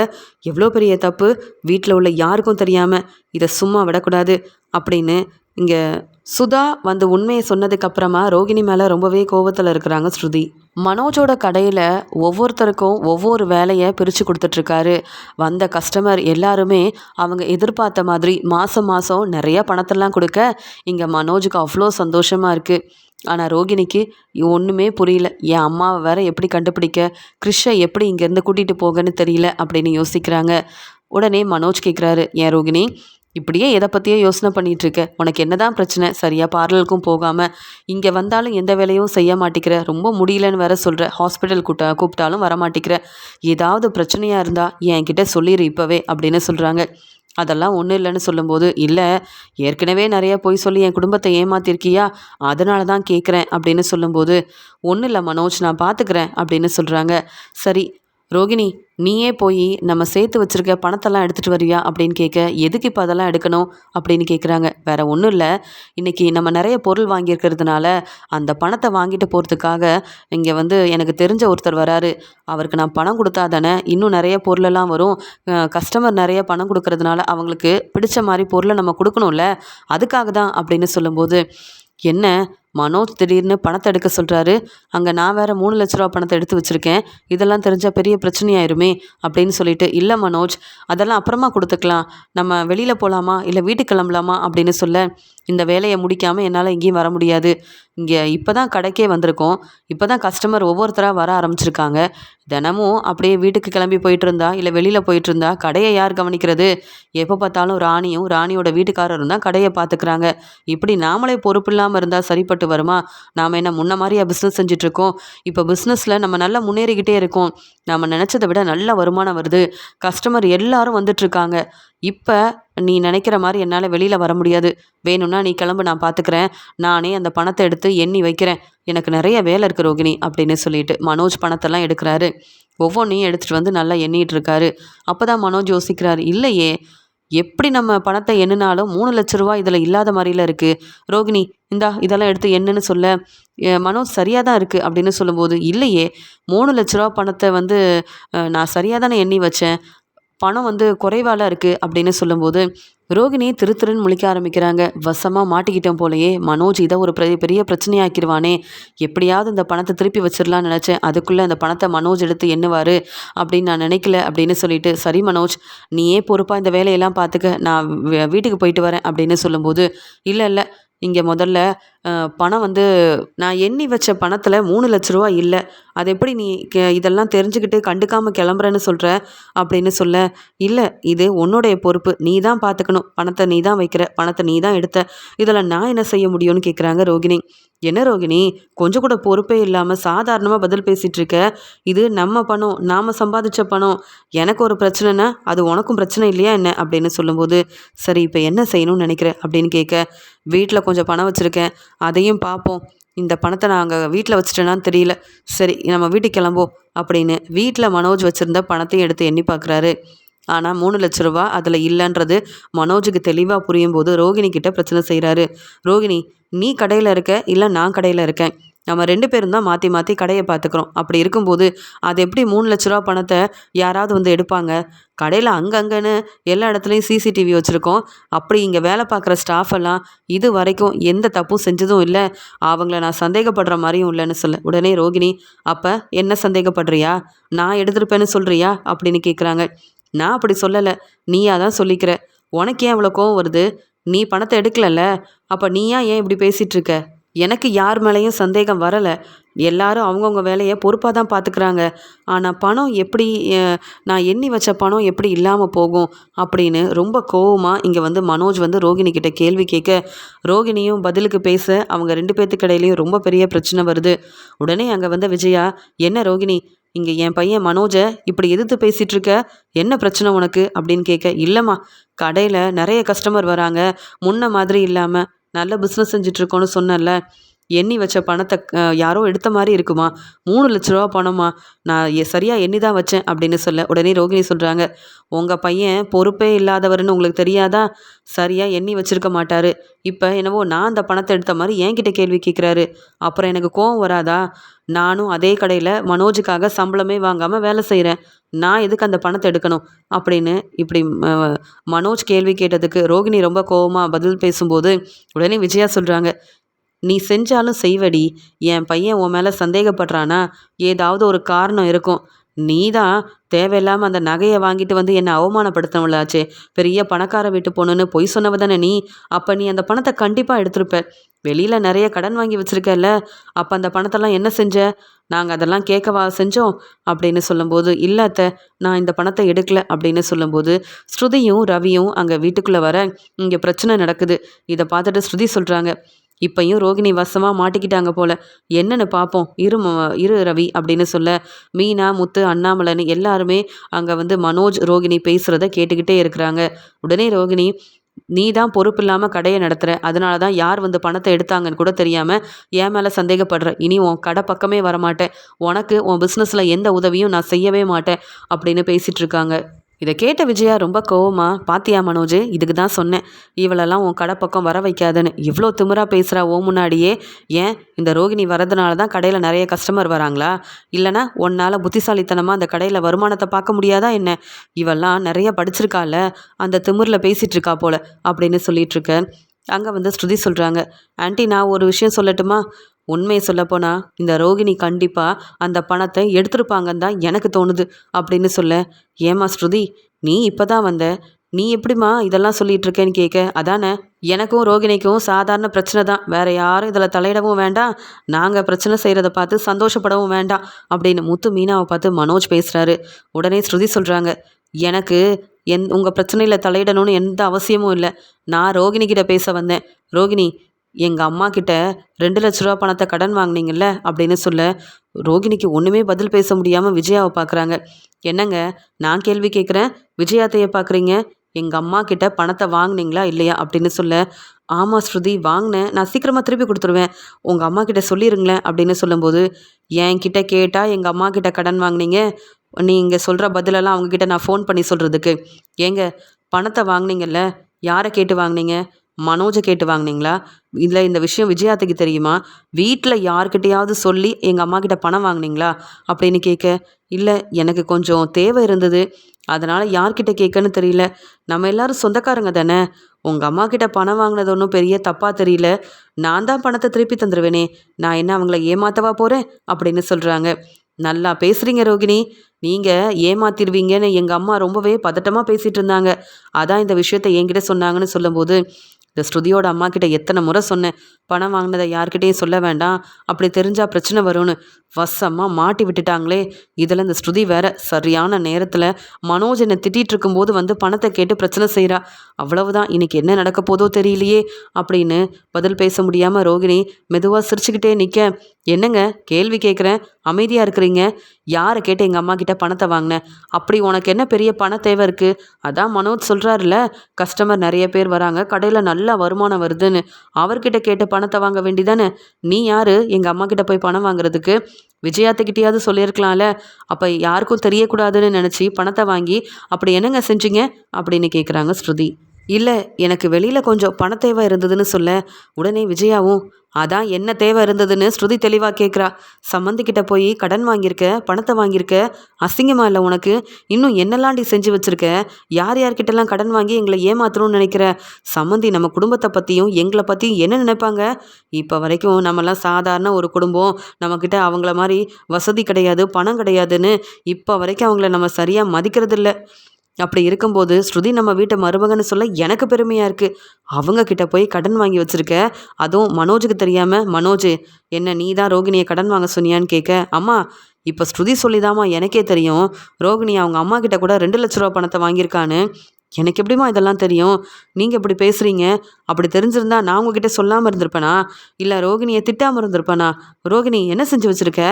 எவ்வளோ பெரிய தப்பு. வீட்டில் உள்ள யாருக்கும் தெரியாமல் இதை சும்மா விடக்கூடாது அப்படின்னு இங்கே சுதா வந்து உண்மையை சொன்னதுக்கப்புறமா ரோகிணி மேலே ரொம்பவே கோபத்தில் இருக்கிறாங்க ஸ்ருதி. மனோஜோட கடையில் ஒவ்வொருத்தருக்கும் ஒவ்வொரு வேலையை பிரித்து கொடுத்துட்ருக்காரு. வந்த கஸ்டமர் எல்லாருமே அவங்க எதிர்பார்த்த மாதிரி மாதம் மாதம் நிறைய பணத்தெல்லாம் கொடுக்க இங்கே மனோஜுக்கு அவ்வளோ சந்தோஷமாக இருக்குது. ஆனால் ரோகிணிக்கு ஒன்றுமே புரியல. என் அம்மாவை வேற எப்படி கண்டுபிடிக்க, கிறிஷை எப்படி இங்கேருந்து கூட்டிகிட்டு போகன்னு தெரியல அப்படின்னு யோசிக்கிறாங்க. உடனே மனோஜ் கேட்குறாரு, ஏன் ரோகிணி இப்படியே எதை பற்றியோ யோசனை பண்ணிகிட்ருக்க? உனக்கு என்ன தான் பிரச்சனை? சரியாக பார்லருக்கும் போகாமல் இங்கே வந்தாலும் எந்த வேலையும் செய்ய மாட்டேங்கிற, ரொம்ப முடியலன்னு வேற சொல்கிற, ஹாஸ்பிட்டல் கூப்பிட்டாலும் வர மாட்டேங்கிற, ஏதாவது பிரச்சனையாக இருந்தால் என்கிட்ட சொல்லிடு இப்போவே அப்படின்னு சொல்கிறாங்க. அதெல்லாம் ஒன்றும் இல்லைன்னு சொல்லும்போது, இல்லை ஏற்கனவே நிறைய பொய் சொல்லி என் குடும்பத்தை ஏமாத்திருக்கியா, அதனால தான் கேட்குறேன் அப்படின்னு சொல்லும்போது, ஒன்றும் இல்லை மனோஜ், நான் பார்த்துக்கிறேன் அப்படின்னு சொல்கிறாங்க. சரி ரோகிணி, நீயே போய் நம்ம சேர்த்து வச்சுருக்க பணத்தெல்லாம் எடுத்துகிட்டு வரியா அப்படின்னு கேட்க, எதுக்கு இப்போ அதெல்லாம் எடுக்கணும் அப்படின்னு கேட்குறாங்க. வேறு ஒன்றும் இல்லை, இன்றைக்கி நம்ம நிறைய பொருள் வாங்கியிருக்கிறதுனால அந்த பணத்தை வாங்கிட்டு போகிறதுக்காக இங்கே வந்து எனக்கு தெரிஞ்ச ஒருத்தர் வராரு. அவருக்கு நான் பணம் கொடுத்தா தானே இன்னும் நிறைய பொருளெல்லாம் வரும். கஸ்டமர் நிறைய பணம் கொடுக்கறதுனால அவங்களுக்கு பிடிச்ச மாதிரி பொருளை நம்ம கொடுக்கணும்ல, அதுக்காக தான் அப்படின்னு சொல்லும்போது, என்ன மனோஜ் திடீர்னு பணத்தை எடுக்க சொல்கிறாரு, அங்கே நான் வேறு 3,00,000 ரூபா பணத்தை எடுத்து வச்சுருக்கேன், இதெல்லாம் தெரிஞ்சால் பெரிய பிரச்சனையாயிருமே அப்படின்னு சொல்லிட்டு, இல்லை மனோஜ் அதெல்லாம் அப்புறமா கொடுத்துக்கலாம், நம்ம வெளியில் போகலாமா இல்லை வீட்டுக்கு கிளம்பலாமா அப்படின்னு சொல்ல, இந்த வேலையை முடிக்காமல் என்னால் எங்கேயும் வர முடியாது. இங்கே இப்போ தான் கடைக்கே வந்திருக்கோம், இப்போ தான் கஸ்டமர் ஒவ்வொருத்தராக வர ஆரம்பிச்சிருக்காங்க. தினமும் அப்படியே வீட்டுக்கு கிளம்பி போயிட்டு இருந்தா இல்லை வெளியில் போயிட்டு இருந்தா கடையை யார் கவனிக்கிறது? எப்போ பார்த்தாலும் ராணியும் ராணியோட வீட்டுக்காரரும் தான் கடையை பார்த்துக்கிறாங்க. இப்படி நாமளே பொறுப்பு இல்லாமல் இருந்தால் சரிப்பட்டு சரிப்பட்டு வருமா? நாம் என்ன முன்ன மாதிரியா பிஸ்னஸ் செஞ்சிட்ருக்கோம்? இப்போ பிஸ்னஸில் நம்ம நல்லா முன்னேறிக்கிட்டே இருக்கோம். நம்ம நினச்சதை விட நல்ல வருமானம் வருது. கஸ்டமர் எல்லாரும் வந்துட்டுருக்காங்க. இப்போ நீ நினைக்கிற மாதிரி என்னால் வெளியில் வர முடியாது. வேணும்னா நீ கிளம்பு, நான் பார்த்துக்கிறேன். நானே அந்த பணத்தை எடுத்து எண்ணி வைக்கிறேன். எனக்கு நிறைய வேலை இருக்குது ரோகிணி அப்படின்னு சொல்லிட்டு மனோஜ் பணத்தெல்லாம் எடுக்கிறாரு. ஒவ்வொன்றையும் எடுத்துகிட்டு வந்து நல்லா எண்ணிட்டு இருக்காரு. அப்போ தான் மனோஜ் யோசிக்கிறாரு, இல்லையே, எப்படி நம்ம பணத்தை எண்ணினாலும் 3,00,000 இதில் இல்லாத மாதிரில இருக்குது. ரோகிணி, இந்தா இதெல்லாம் எடுத்து எண்ணுன்னு சொல்ல, மனோஜ் சரியாக தான் இருக்குது அப்படின்னு சொல்லும்போது, இல்லையே, 3,00,000 பணத்தை வந்து நான் சரியாக தானே எண்ணி வச்சேன். பணம் வந்து குறைவால இருக்குது அப்படின்னு சொல்லும்போது, ரோகிணி திரு திருன்னு முழிக்க ஆரம்பிக்கிறாங்க. வசமாக மாட்டிக்கிட்டோம் போலயே, மனோஜ் இதை ஒரு பெரிய பெரிய பிரச்சனையாக்கிடுவானே, எப்படியாவது இந்த பணத்தை திருப்பி வச்சிடலான்னு நினச்சேன். அதுக்குள்ளே அந்த பணத்தை மனோஜ் எடுத்து எண்ணுவார் அப்படின்னு நான் நினைக்கல அப்படின்னு சொல்லிட்டு, சரி மனோஜ், நீயே பொறுப்பாக இந்த வேலையெல்லாம் பார்த்துக்க, நான் வீட்டுக்கு போயிட்டு வரேன் அப்படின்னு சொல்லும்போது, இல்லை இல்லை, இங்கே முதல்ல பணம் வந்து நான் எண்ணி வச்ச பணத்தில் 3,00,000 இல்லை. அது எப்படி நீ இதெல்லாம் தெரிஞ்சுக்கிட்டு கண்டுக்காமல் கிளம்புறேன்னு சொல்கிற அப்படின்னு சொல்ல, இல்லை, இது உன்னுடைய பொறுப்பு, நீ தான் பார்த்துக்கணும். பணத்தை நீ தான் வைக்கிற, பணத்தை நீ தான் எடுத்த, இதில் நான் என்ன செய்ய முடியும்னு கேட்குறாங்க ரோகிணி. என்ன ரோகிணி, கொஞ்சம் கூட பொறுப்பே இல்லாமல் சாதாரணமாக பதில் பேசிகிட்டு இருக்க. இது நம்ம பணம், நாம் சம்பாதிச்ச பணம். எனக்கு ஒரு பிரச்சனைனா அது உனக்கும் பிரச்சனை இல்லையா என்ன அப்படின்னு சொல்லும்போது, சரி இப்போ என்ன செய்யணும்னு நினைக்கிறேன் அப்படின்னு கேட்க, வீட்டில் கொஞ்சம் பணம் வச்சுருக்கேன், அதையும் பார்ப்போம். இந்த பணத்தை நான் அங்கே வீட்டில் வச்சுட்டேனான்னு தெரியல. சரி நம்ம வீட்டுக்கு கிளம்போம் அப்படின்னு வீட்டில் மனோஜ் வச்சுருந்த பணத்தையும் எடுத்து எண்ணி பார்க்குறாரு. ஆனால் 3,00,000 அதில் இல்லைன்றது மனோஜுக்கு தெளிவாக புரியும் போது ரோகிணி கிட்ட பிரச்சனை செய்கிறாரு. ரோகிணி, நீ கடையில் இருக்க, இல்லை நான் கடையில் இருக்கேன். நம்ம 2 பேரும் தான் மாற்றி மாற்றி கடையை பார்த்துக்குறோம். அப்படி இருக்கும்போது அது எப்படி 3,00,000 பணத்தை யாராவது வந்து எடுப்பாங்க? கடையில் அங்கங்கன்னு எல்லா இடத்துலையும் சிசிடிவி வச்சுருக்கோம். அப்படி இங்கே வேலை பார்க்குற ஸ்டாஃப் எல்லாம் இது வரைக்கும் எந்த தப்பும் செஞ்சதும் இல்லை. அவங்கள நான் சந்தேகப்படுற மாதிரியும் இல்லைன்னு சொல்ல, உடனே ரோகிணி, அப்போ என்ன சந்தேகப்படுறியா? நான் எடுத்திருப்பேன்னு சொல்கிறியா அப்படின்னு கேட்குறாங்க. நான் அப்படி சொல்லலை, நீயா தான் சொல்லிக்கிற. உனக்கு ஏன் இவ்வளோ கோவம் வருது? நீ பணத்தை எடுக்கலல்ல, அப்போ நீயா ஏன் இப்படி பேசிகிட்டு இருக்க? எனக்கு யார் மேலேயும் சந்தேகம் வரலை. எல்லாரும் அவங்கவுங்க வேலையை பொறுப்பாக தான் பார்த்துக்கிறாங்க. ஆனால் பணம் எப்படி, நான் எண்ணி வச்ச பணம் எப்படி இல்லாமல் போகும் அப்படின்னு ரொம்ப கோவமாக இங்கே வந்து மனோஜ் வந்து ரோகிணி கிட்ட கேள்வி கேட்க, ரோகிணியும் பதிலுக்கு பேச அவங்க 2 பேர்த்துக்கு இடையிலையும் ரொம்ப பெரிய பிரச்சனை வருது. உடனே அங்கே வந்து விஜயா, என்ன ரோகிணி, இங்கே என் பையன் மனோஜை இப்படி எதிர்த்து பேசிகிட்டு இருக்க, என்ன பிரச்சனை உனக்கு அப்படின்னு கேட்க, இல்லைம்மா, கடையில் நிறைய கஸ்டமர் வராங்க, முன்ன மாதிரி இல்லாமல் நல்ல பிஸ்னஸ் செஞ்சிட்ருக்கோன்னு சொன்னேன்ல, எண்ணி வச்ச பணத்தை யாரோ எடுத்த மாதிரி இருக்குமா, 3,00,000 பணமா, நான் சரியாக எண்ணி தான் வச்சேன் அப்படின்னு சொல்ல, உடனே ரோகிணி சொல்கிறாங்க, உங்கள் பையன் பொறுப்பே இல்லாதவர்னு உங்களுக்கு தெரியாதா? சரியாக எண்ணி வச்சுருக்க மாட்டார். இப்போ என்னவோ நான் அந்த பணத்தை எடுத்த மாதிரி என்கிட்ட கேள்வி கேட்குறாரு. அப்புறம் எனக்கு கோவம் வராதா? நானும் அதே கடையில் மனோஜுக்காக சம்பளமே வாங்காமல் வேலை செய்கிறேன். நான் எதுக்கு அந்த பணத்தை எடுக்கணும் அப்படின்னு இப்படி மனோஜ் கேள்வி கேட்டதுக்கு ரோகிணி ரொம்ப கோவமாக பதில் பேசும்போது, உடனே விஜயா சொல்கிறாங்க, நீ செஞ்சாலும் செய்வடி. என் பையன் உன் மேலே சந்தேகப்படுறானா, ஏதாவது ஒரு காரணம் இருக்கும். நீ தான் தேவையில்லாமல் அந்த நகையை வாங்கிட்டு வந்து என்னை அவமானப்படுத்தினவளாச்சே. பெரிய பணக்கார வீட்டு பொண்ணுன்னு பொய் சொன்னவ தானே நீ. அப்போ நீ அந்த பணத்தை கண்டிப்பாக எடுத்திருப்ப. வெளியில் நிறைய கடன் வாங்கி வச்சுருக்கல, அப்போ அந்த பணத்தெல்லாம் என்ன செஞ்ச? நாங்கள் அதெல்லாம் கேட்கவா செஞ்சோம் அப்படின்னு சொல்லும்போது, இல்லை அத்தை, நான் இந்த பணத்தை எடுக்கல அப்படின்னு சொல்லும்போது, ஸ்ருதியும் ரவியும் அங்கே வீட்டுக்குள்ளே வர, இங்கே பிரச்சனை நடக்குது. இதை பார்த்துட்டு ஸ்ருதி சொல்கிறாங்க, இப்பையும் ரோகிணி வசமாக மாட்டிக்கிட்டாங்க போல, என்னன்னு பார்ப்போம், இரு ரவி அப்படின்னு சொல்ல, மீனா, முத்து, அண்ணாமலைன்னு எல்லாருமே அங்கே வந்து மனோஜ் ரோகிணி பேசுகிறத கேட்டுக்கிட்டே இருக்கிறாங்க. உடனே ரோகிணி, நீ தான் பொறுப்பு இல்லாமல் கடையை நடத்துகிற, அதனால தான் யார் வந்து பணத்தை எடுத்தாங்கன்னு கூட தெரியாமல் என் மேலே சந்தேகப்படுற. இனி உன் கடை பக்கமே வரமாட்டேன். உனக்கு உன் பிஸ்னஸில் எந்த உதவியும் நான் செய்யவே மாட்டேன் அப்படின்னு பேசிகிட்டு இருக்காங்க. இதை கேட்ட விஜயா ரொம்ப கோவமா, பாத்தியா மனோஜ், இதுக்கு தான் சொன்னேன், இவளெல்லாம் உன் கடை பக்கம் வர வைக்காதுன்னு. இவ்வளோ திமிரா பேசுகிறா ஓ முன்னாடியே. ஏன் இந்த ரோகிணி வரதுனால தான் கடையில் நிறைய கஸ்டமர் வராங்களா? இல்லைனா உன்னால் புத்திசாலித்தனமாக அந்த கடையில் வருமானத்தை பார்க்க முடியாதா என்ன? இவெல்லாம் நிறைய படிச்சிருக்கால, அந்த திமிரில் பேசிகிட்டு இருக்கா போல அப்படின்னு சொல்லிகிட்ருக்க. அங்கே வந்து ஸ்ருதி சொல்கிறாங்க, ஆண்டி, நான் ஒரு விஷயம் சொல்லட்டுமா? உண்மையை சொல்லப்போனால் இந்த ரோகிணி கண்டிப்பாக அந்த பணத்தை எடுத்திருப்பாங்கன்னு தான் எனக்கு தோணுது அப்படின்னு சொல்ல, ஏம்மா ஸ்ருதி, நீ இப்போ தான் வந்த, நீ எப்படிம்மா இதெல்லாம் சொல்லிகிட்டு இருக்கேன்னு கேட்க, அதானே, எனக்கும் ரோகிணிக்கும் சாதாரண பிரச்சனை தான், வேறு யாரும் இதில் தலையிடவும் வேண்டாம், நாங்கள் பிரச்சனை செய்கிறத பார்த்து சந்தோஷப்படவும் வேண்டாம் அப்படின்னு முத்து மீனாவை பார்த்து மனோஜ் பேசுகிறாரு. உடனே ஸ்ருதி சொல்கிறாங்க, எனக்கு உங்கள் பிரச்சனையில் தலையிடணும்னு எந்த அவசியமும் இல்லை, நான் ரோகிணி கிட்ட பேச வந்தேன். ரோகிணி, எங்கள் அம்மா கிட்ட 2 லட்ச ரூபா பணத்தை கடன் வாங்குனீங்கல்ல அப்படின்னு சொல்ல ரோகிணிக்கு ஒன்றுமே பதில் பேச முடியாமல் விஜயாவை பார்க்குறாங்க. என்னங்க, நான் கேள்வி கேட்குறேன், விஜயாத்தைய பார்க்குறீங்க? எங்கள் அம்மா கிட்ட பணத்தை வாங்குனீங்களா இல்லையா அப்படின்னு சொல்ல, ஆமாம் ஸ்ருதி வாங்கினேன், நான் சீக்கிரமாக திருப்பி கொடுத்துருவேன், உங்கள் அம்மா கிட்ட சொல்லிடுங்களேன் அப்படின்னு சொல்லும்போது, என்கிட்ட கேட்டால் எங்கள் அம்மா கிட்ட கடன் வாங்குனீங்க, நீங்கள் சொல்கிற பதிலெல்லாம் அவங்கக்கிட்ட நான் ஃபோன் பண்ணி சொல்கிறதுக்கு? ஏங்க, பணத்தை வாங்குனீங்கல்ல, யாரை கேட்டு வாங்குனீங்க? மனோஜை கேட்டு வாங்குனீங்களா? இல்லை இந்த விஷயம் விஜயாத்துக்கு தெரியுமா? வீட்டில் யார்கிட்டயாவது சொல்லி எங்கள் அம்மா கிட்ட பணம் வாங்குனீங்களா அப்படின்னு கேட்க, இல்லை எனக்கு கொஞ்சம் தேவை இருந்தது, அதனால் யார்கிட்ட கேட்கன்னு தெரியல, நம்ம எல்லாரும் சொந்தக்காரங்க தானே, உங்கள் அம்மா கிட்ட பணம் வாங்கினது ஒன்றும் பெரிய தப்பாக தெரியல, நான் தான் பணத்தை திருப்பி தந்துடுவேனே, நான் என்ன அவங்கள ஏமாத்தவா போகிறேன் அப்படின்னு சொல்கிறாங்க. நல்லா பேசுகிறீங்க ரோகிணி, நீங்கள் ஏமாத்திடுவீங்கன்னு எங்கள் அம்மா ரொம்பவே பதட்டமாக பேசிகிட்டு இருந்தாங்க, அதான் இந்த விஷயத்த என்கிட்ட சொன்னாங்கன்னு சொல்லும்போது, இந்த ஸ்ருதியோட அம்மா கிட்ட எத்தனை முறை சொன்னேன், பணம் வாங்கினதை யார்கிட்டையும் சொல்ல வேண்டாம், அப்படி தெரிஞ்சால் பிரச்சனை வரும்னு, வசமாக மாட்டி விட்டுட்டாங்களே. இதில் இந்த ஸ்ருதி வேற சரியான நேரத்தில் மனோஜ் என்னை திட்டிகிட்டு இருக்கும்போது வந்து பணத்தை கேட்டு பிரச்சனை செய்கிறா, அவ்வளவுதான், இன்னைக்கு என்ன நடக்க போதோ தெரியலையே அப்படின்னு பதில் பேச முடியாமல் ரோகிணி மெதுவாக சிரிச்சுக்கிட்டே நிற்க, என்னங்க கேள்வி கேட்குறேன், அமைதியாக இருக்கிறீங்க, யாரை கேட்டு எங்கள் அம்மா கிட்ட பணத்தை வாங்கினேன், அப்படி உனக்கு என்ன பெரிய பண தேவை இருக்குது? அதான் மனோஜ் சொல்கிறாருல, கஸ்டமர் நிறைய பேர் வராங்க, கடையில் நல்லா வருமானம் வருதுன்னு, அவர்கிட்ட கேட்டு பணத்தை வாங்க வேண்டிதானே, நீ யார் எங்கள் அம்மா கிட்ட போய் பணம் வாங்குறதுக்கு? விஜயாத்துக்கிட்டையாவது சொல்லியிருக்கலாம்ல, அப்போ யாருக்கும் தெரியக்கூடாதுன்னு நினச்சி பணத்தை வாங்கி அப்படி என்னங்க செஞ்சீங்க அப்படின்னு கேட்குறாங்க ஸ்ருதி. இல்லை எனக்கு வெளியில் கொஞ்சம் பண தேவை இருந்ததுன்னு சொல்ல, உடனே விஜயாவும் அதான் என்ன தேவை இருந்ததுன்னு ஸ்ருதி தெளிவாக கேட்குறா. சம்மந்திக்கிட்ட போய் கடன் வாங்கியிருக்க, பணத்தை வாங்கியிருக்க, அசிங்கமா இல்லை உனக்கு? இன்னும் என்னெல்லாம்டி செஞ்சு வச்சுருக்க? யார் யார்கிட்டலாம் கடன் வாங்கி எங்களை ஏமாத்தணும்னு நினைக்கிற? சம்மந்தி நம்ம குடும்பத்தை பற்றியும் எங்களை பற்றியும் என்ன நினைப்பாங்க? இப்போ வரைக்கும் நம்மலாம் சாதாரண ஒரு குடும்பம், நம்மக்கிட்ட அவங்கள மாதிரி வசதி கிடையாது, பணம் கிடையாதுன்னு இப்போ வரைக்கும் அவங்கள நம்ம சரியாக மதிக்கிறதில்ல. அப்படி இருக்கும்போது ஸ்ருதி நம்ம வீட்டை மருமகன்னு சொல்ல எனக்கு பெருமையாக இருக்குது. அவங்க கிட்ட போய் கடன் வாங்கி வச்சுருக்க, அதுவும் மனோஜுக்கு தெரியாமல். மனோஜ், என்ன நீ தான் ரோகிணியை கடன் வாங்க சொன்னியான்னு கேட்க, அம்மா இப்போ ஸ்ருதி சொல்லிதாம்மா எனக்கே தெரியும், ரோகிணி அவங்க அம்மா கிட்ட கூட 2 லட்ச ரூபா பணத்தை வாங்கியிருக்கான்னு. எனக்கு எப்படிம்மா இதெல்லாம் தெரியும்? நீங்கள் இப்படி பேசுகிறீங்க, அப்படி தெரிஞ்சிருந்தா நான் உங்ககிட்ட சொல்லாமல் இருந்திருப்பேனா? இல்லை ரோகிணியை திட்டாமல் இருந்திருப்பேனா? ரோகிணி என்ன செஞ்சு வச்சுருக்க?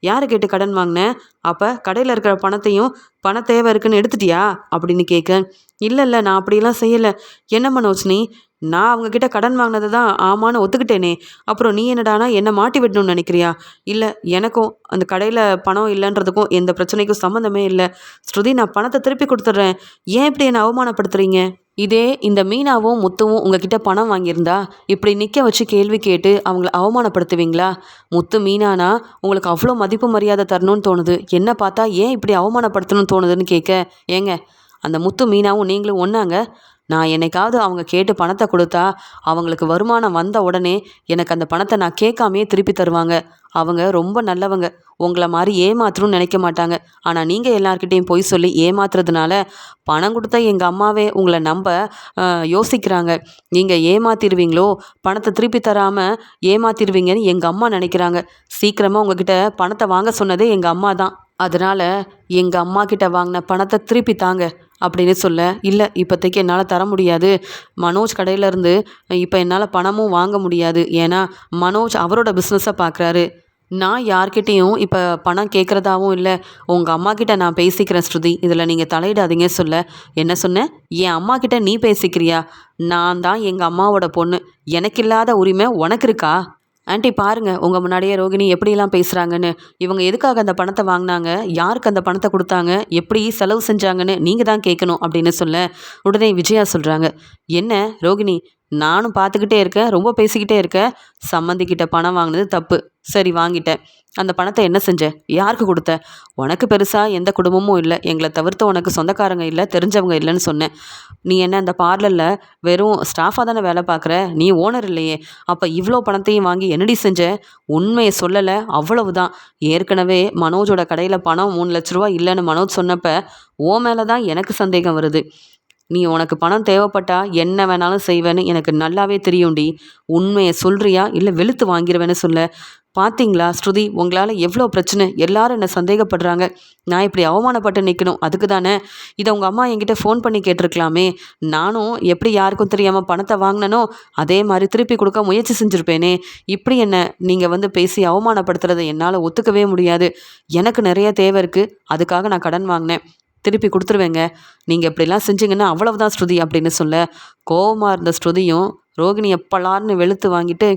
யாரை கேட்டு கடன் வாங்கினேன்? அப்போ கடையில் இருக்கிற பணத்தையும் பண தேவை இருக்குன்னு எடுத்துட்டியா அப்படின்னு கேட்க, இல்லை இல்லை நான் அப்படிலாம் செய்யலை. என்ன மனோஜ் நீ? நான் அவங்கக்கிட்ட கடன் வாங்கினதை தான் ஆமான்னு ஒத்துக்கிட்டேனே, அப்புறம் நீ என்னடானா என்னை மாட்டி விடணும்னு நினைக்கிறியா? இல்லை, எனக்கும் அந்த கடையில் பணம் இல்லைன்றதுக்கும் எந்த பிரச்சனைக்கும் சம்மந்தமே இல்லை. ஸ்ருதி, நான் பணத்தை திருப்பி கொடுத்துட்றேன், ஏன் இப்படி என்னை அவமானப்படுத்துகிறீங்க? இதே இந்த மீனாவும் முத்துவும் உங்ககிட்ட பணம் வாங்கியிருந்தா இப்படி நிற்க வச்சு கேள்வி கேட்டு அவங்கள அவமானப்படுத்துவீங்களா? முத்து மீனானா உங்களுக்கு அவ்வளோ மதிப்பு மரியாதை தரணும்னு தோணுது, என்ன பார்த்தா ஏன் இப்படி அவமானப்படுத்தணும்னு தோணுதுன்னு கேட்க, ஏங்க அந்த முத்து மீனாவும் நீங்களும் ஒன்றாங்க? நான் என்னைக்காவது அவங்க கேட்டு பணத்தை கொடுத்தா அவங்களுக்கு வருமானம் வந்த உடனே எனக்கு அந்த பணத்தை நான் கேட்காமையே திருப்பி தருவாங்க. அவங்க ரொம்ப நல்லவங்க, உங்களை மாதிரி ஏமாத்தணும்னு நினைக்க மாட்டாங்க. ஆனால் நீங்கள் எல்லார்கிட்டேயும் பொய் சொல்லி ஏமாத்துறதுனால பணம் கொடுத்த எங்கள் அம்மாவே உங்களை நம்ப யோசிக்கிறாங்க. நீங்கள் ஏமாத்திடுவீங்களோ, பணத்தை திருப்பி தராமல் ஏமாத்திடுவீங்கன்னு எங்கள் அம்மா நினைக்கிறாங்க. சீக்கிரமாக உங்ககிட்ட பணத்தை வாங்க சொன்னதே எங்கள் அம்மா தான். அதனால் எங்கள் அம்மா கிட்ட வாங்கின பணத்தை திருப்பி தாங்க அப்படின்னு சொல்ல, இல்லை இப்போதைக்கு என்னால் தர முடியாது, மனோஜ் கடையிலேருந்து இப்போ என்னால் பணமும் வாங்க முடியாது, ஏன்னா மனோஜ் அவரோட பிஸ்னஸை பார்க்குறாரு, நான் யார்கிட்டேயும் இப்போ பணம் கேட்குறதாவும் இல்லை, உங்கள் அம்மா கிட்ட நான் பேசிக்கிறேன் ஸ்ருதி, இதில் நீங்கள் தலையிடாதீங்க சொல்ல, என்ன சொன்னேன்? என் அம்மா கிட்ட நீ பேசிக்கிறியா? நான் தான் எங்கள் அம்மாவோட பொண்ணு, எனக்கு இல்லாத உரிமை உனக்கு இருக்கா? ஆண்டி பாருங்க, உங்கள் முன்னாடியே ரோகிணி எப்படிலாம் பேசுகிறாங்கன்னு. இவங்க எதுக்காக அந்த பணத்தை வாங்கினாங்க, யாருக்கு அந்த பணத்தை கொடுத்தாங்க, எப்படி செலவு செஞ்சாங்கன்னு நீங்கள் தான் கேட்கணும் அப்படின்னு சொல்ல, உடனே விஜயா சொல்கிறாங்க, என்ன ரோகிணி, நானும் பார்த்துக்கிட்டே இருக்கேன், ரொம்ப பேசிக்கிட்டே இருக்கேன், சம்மந்திக்கிட்ட பணம் வாங்கினது தப்பு, சரி வாங்கிட்டேன், அந்த பணத்தை என்ன செஞ்ச, யாருக்கு கொடுத்த? உனக்கு பெருசாக எந்த குடும்பமும் இல்லை, எங்களை தவிர்த்து உனக்கு சொந்தக்காரங்க இல்லை, தெரிஞ்சவங்க இல்லைன்னு சொன்னேன். நீ என்ன அந்த பார்லரில் வெறும் ஸ்டாஃபாக தானே வேலை பார்க்குற, நீ ஓனர் இல்லையே, அப்போ இவ்வளோ பணத்தையும் வாங்கி என்னடி செஞ்ச? உண்மையை சொல்லலை, அவ்வளவுதான். ஏற்கனவே மனோஜோட கடையில் பணம் 3 லட்ச ரூபா இல்லைன்னு மனோஜ் சொன்னப்போ ஓ மேலே தான் எனக்கு சந்தேகம் வருது. நீ உனக்கு பணம் தேவைப்பட்டா என்ன வேணாலும் செய்வேன்னு எனக்கு நல்லாவே தெரியும்டி, உண்மையை சொல்கிறியா இல்லை வெளுத்து வாங்கிடுவேன்னு சொல்ல, பார்த்தீங்களா ஸ்ருதி, உங்களால் எவ்வளோ பிரச்சனை, எல்லாரும் என்னை சந்தேகப்படுறாங்க, நான் இப்படி அவமானப்பட்டு நிற்கணும், அதுக்கு தானே இதை உங்கள் அம்மா என்கிட்ட ஃபோன் பண்ணி கேட்டிருக்கலாமே. நானும் எப்படி யாருக்கும் தெரியாமல் பணத்தை வாங்கினனோ அதே மாதிரி திருப்பி கொடுக்க முயற்சி செஞ்சுருப்பேனே. இப்படி என்ன நீங்கள் பேசி அவமானப்படுத்துறதை என்னால் ஒத்துக்கவே முடியாது. எனக்கு நிறைய தேவை இருக்குது, அதுக்காக நான் கடன் வாங்கினேன், திருப்பி கொடுத்துருவேங்க. நீங்கள் இப்படிலாம் செஞ்சீங்கன்னா அவ்வளவுதான் ஸ்ருதி அப்படின்னு சொல்ல, கோவமாக இருந்த ஸ்ருதியும் ரோகிணி எப்பலார்னு வெளுத்து வாங்கிட்டு,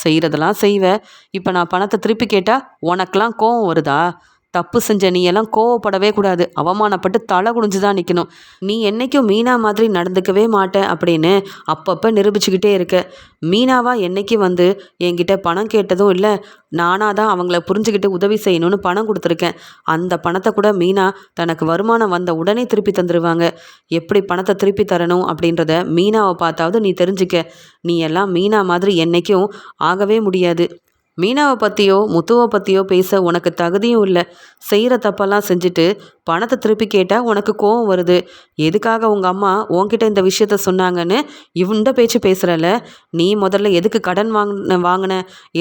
செய்கிறதெல்லாம் செய்வ, இப்போ நான் பணத்தை திருப்பி கேட்டால் உனக்கெல்லாம் கோவம் வருதா? தப்பு செஞ்ச நீ எல்லாம் கோவப்படவே கூடாது, அவமானப்பட்டு தலை குனிஞ்சு தான் நிற்கணும். நீ என்றைக்கும் மீனா மாதிரி நடந்துக்கவே மாட்டேன் அப்படின்னு அப்பப்போ நிரூபிச்சுக்கிட்டே இருக்க. மீனாவா என்னைக்கு என்கிட்ட பணம் கேட்டதும் இல்லை, நானாக தான் அவங்கள புரிஞ்சுக்கிட்டு உதவி செய்யணும்னு பணம் கொடுத்துருக்கேன். அந்த பணத்தை கூட மீனா தனக்கு வருமானம் வந்த உடனே திருப்பி தந்துடுவாங்க. எப்படி பணத்தை திருப்பி தரணும் அப்படின்றத மீனாவை பார்த்தாவது நீ தெரிஞ்சுக்க. நீ எல்லாம் மீனா மாதிரி என்றைக்கும் ஆகவே முடியாது. மீனாவை பற்றியோ முத்துவை பற்றியோ பேச உனக்கு தகுதியும் இல்லை. செய்கிற தப்பெல்லாம் செஞ்சுட்டு பணத்தை திருப்பி கேட்டால் உனக்கு கோவம் வருது. எதுக்காக உங்கள் அம்மா உன்கிட்ட இந்த விஷயத்த சொன்னாங்கன்னு இந்த பேச்சு பேசுகிறல. நீ முதல்ல எதுக்கு கடன் வாங்கின,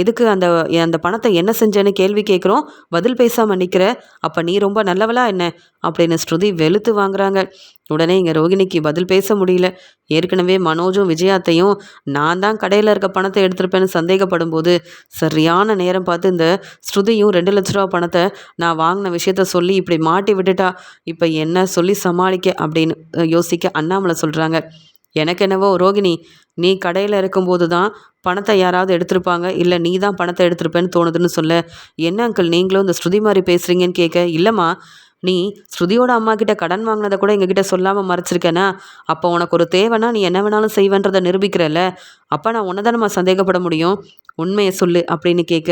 எதுக்கு அந்த அந்த பணத்தை என்ன செஞ்சேன்னு கேள்வி கேட்குறோம், பதில் பேசாமல் நிற்கிற. அப்போ நீ ரொம்ப நல்லவளா என்ன அப்படின்னு ஸ்ருதி வெளுத்து வாங்குறாங்க. உடனே இங்கே ரோகிணிக்கு பதில் பேச முடியல. ஏற்கனவே மனோஜும் விஜயாத்தையும் நான் தான் கடையில் இருக்க பணத்தை எடுத்திருப்பேன்னு சந்தேகப்படும் போது சரியான நேரம் பார்த்து இந்த ஸ்ருதியும் 2 லட்ச ரூபா பணத்தை நான் வாங்கின விஷயத்த சொல்லி இப்படி மாட்டி விட்டுட்டா. இப்போ என்ன சொல்லி சமாளிக்க அப்படின்னு யோசிக்க அண்ணாமலை சொல்கிறாங்க. எனக்கு என்னவோ ரோகிணி, நீ கடையில் இருக்கும்போது தான் பணத்தை யாராவது எடுத்திருப்பாங்க, இல்லை நீ தான் பணத்தை எடுத்திருப்பேன்னு தோணுதுன்னு சொல்ல, என்ன அங்கிள் நீங்களும் இந்த ஸ்ருதி மாதிரி பேசுகிறீங்கன்னு கேட்க, இல்லைம்மா நீ ஸ்ருதியோட அம்மா கிட்ட கடன் வாங்கினதை கூட எங்ககிட்ட சொல்லாமல் மறைச்சிருக்கேனா? அப்போ உனக்கு ஒரு தேவைன்னா நீ என்ன வேணாலும் செய்வேன்றதை நிரூபிக்கிறல்ல. அப்போ நான் உன்னை தானம்மா சந்தேகப்பட முடியும், உண்மையை சொல்லு அப்படின்னு கேட்க,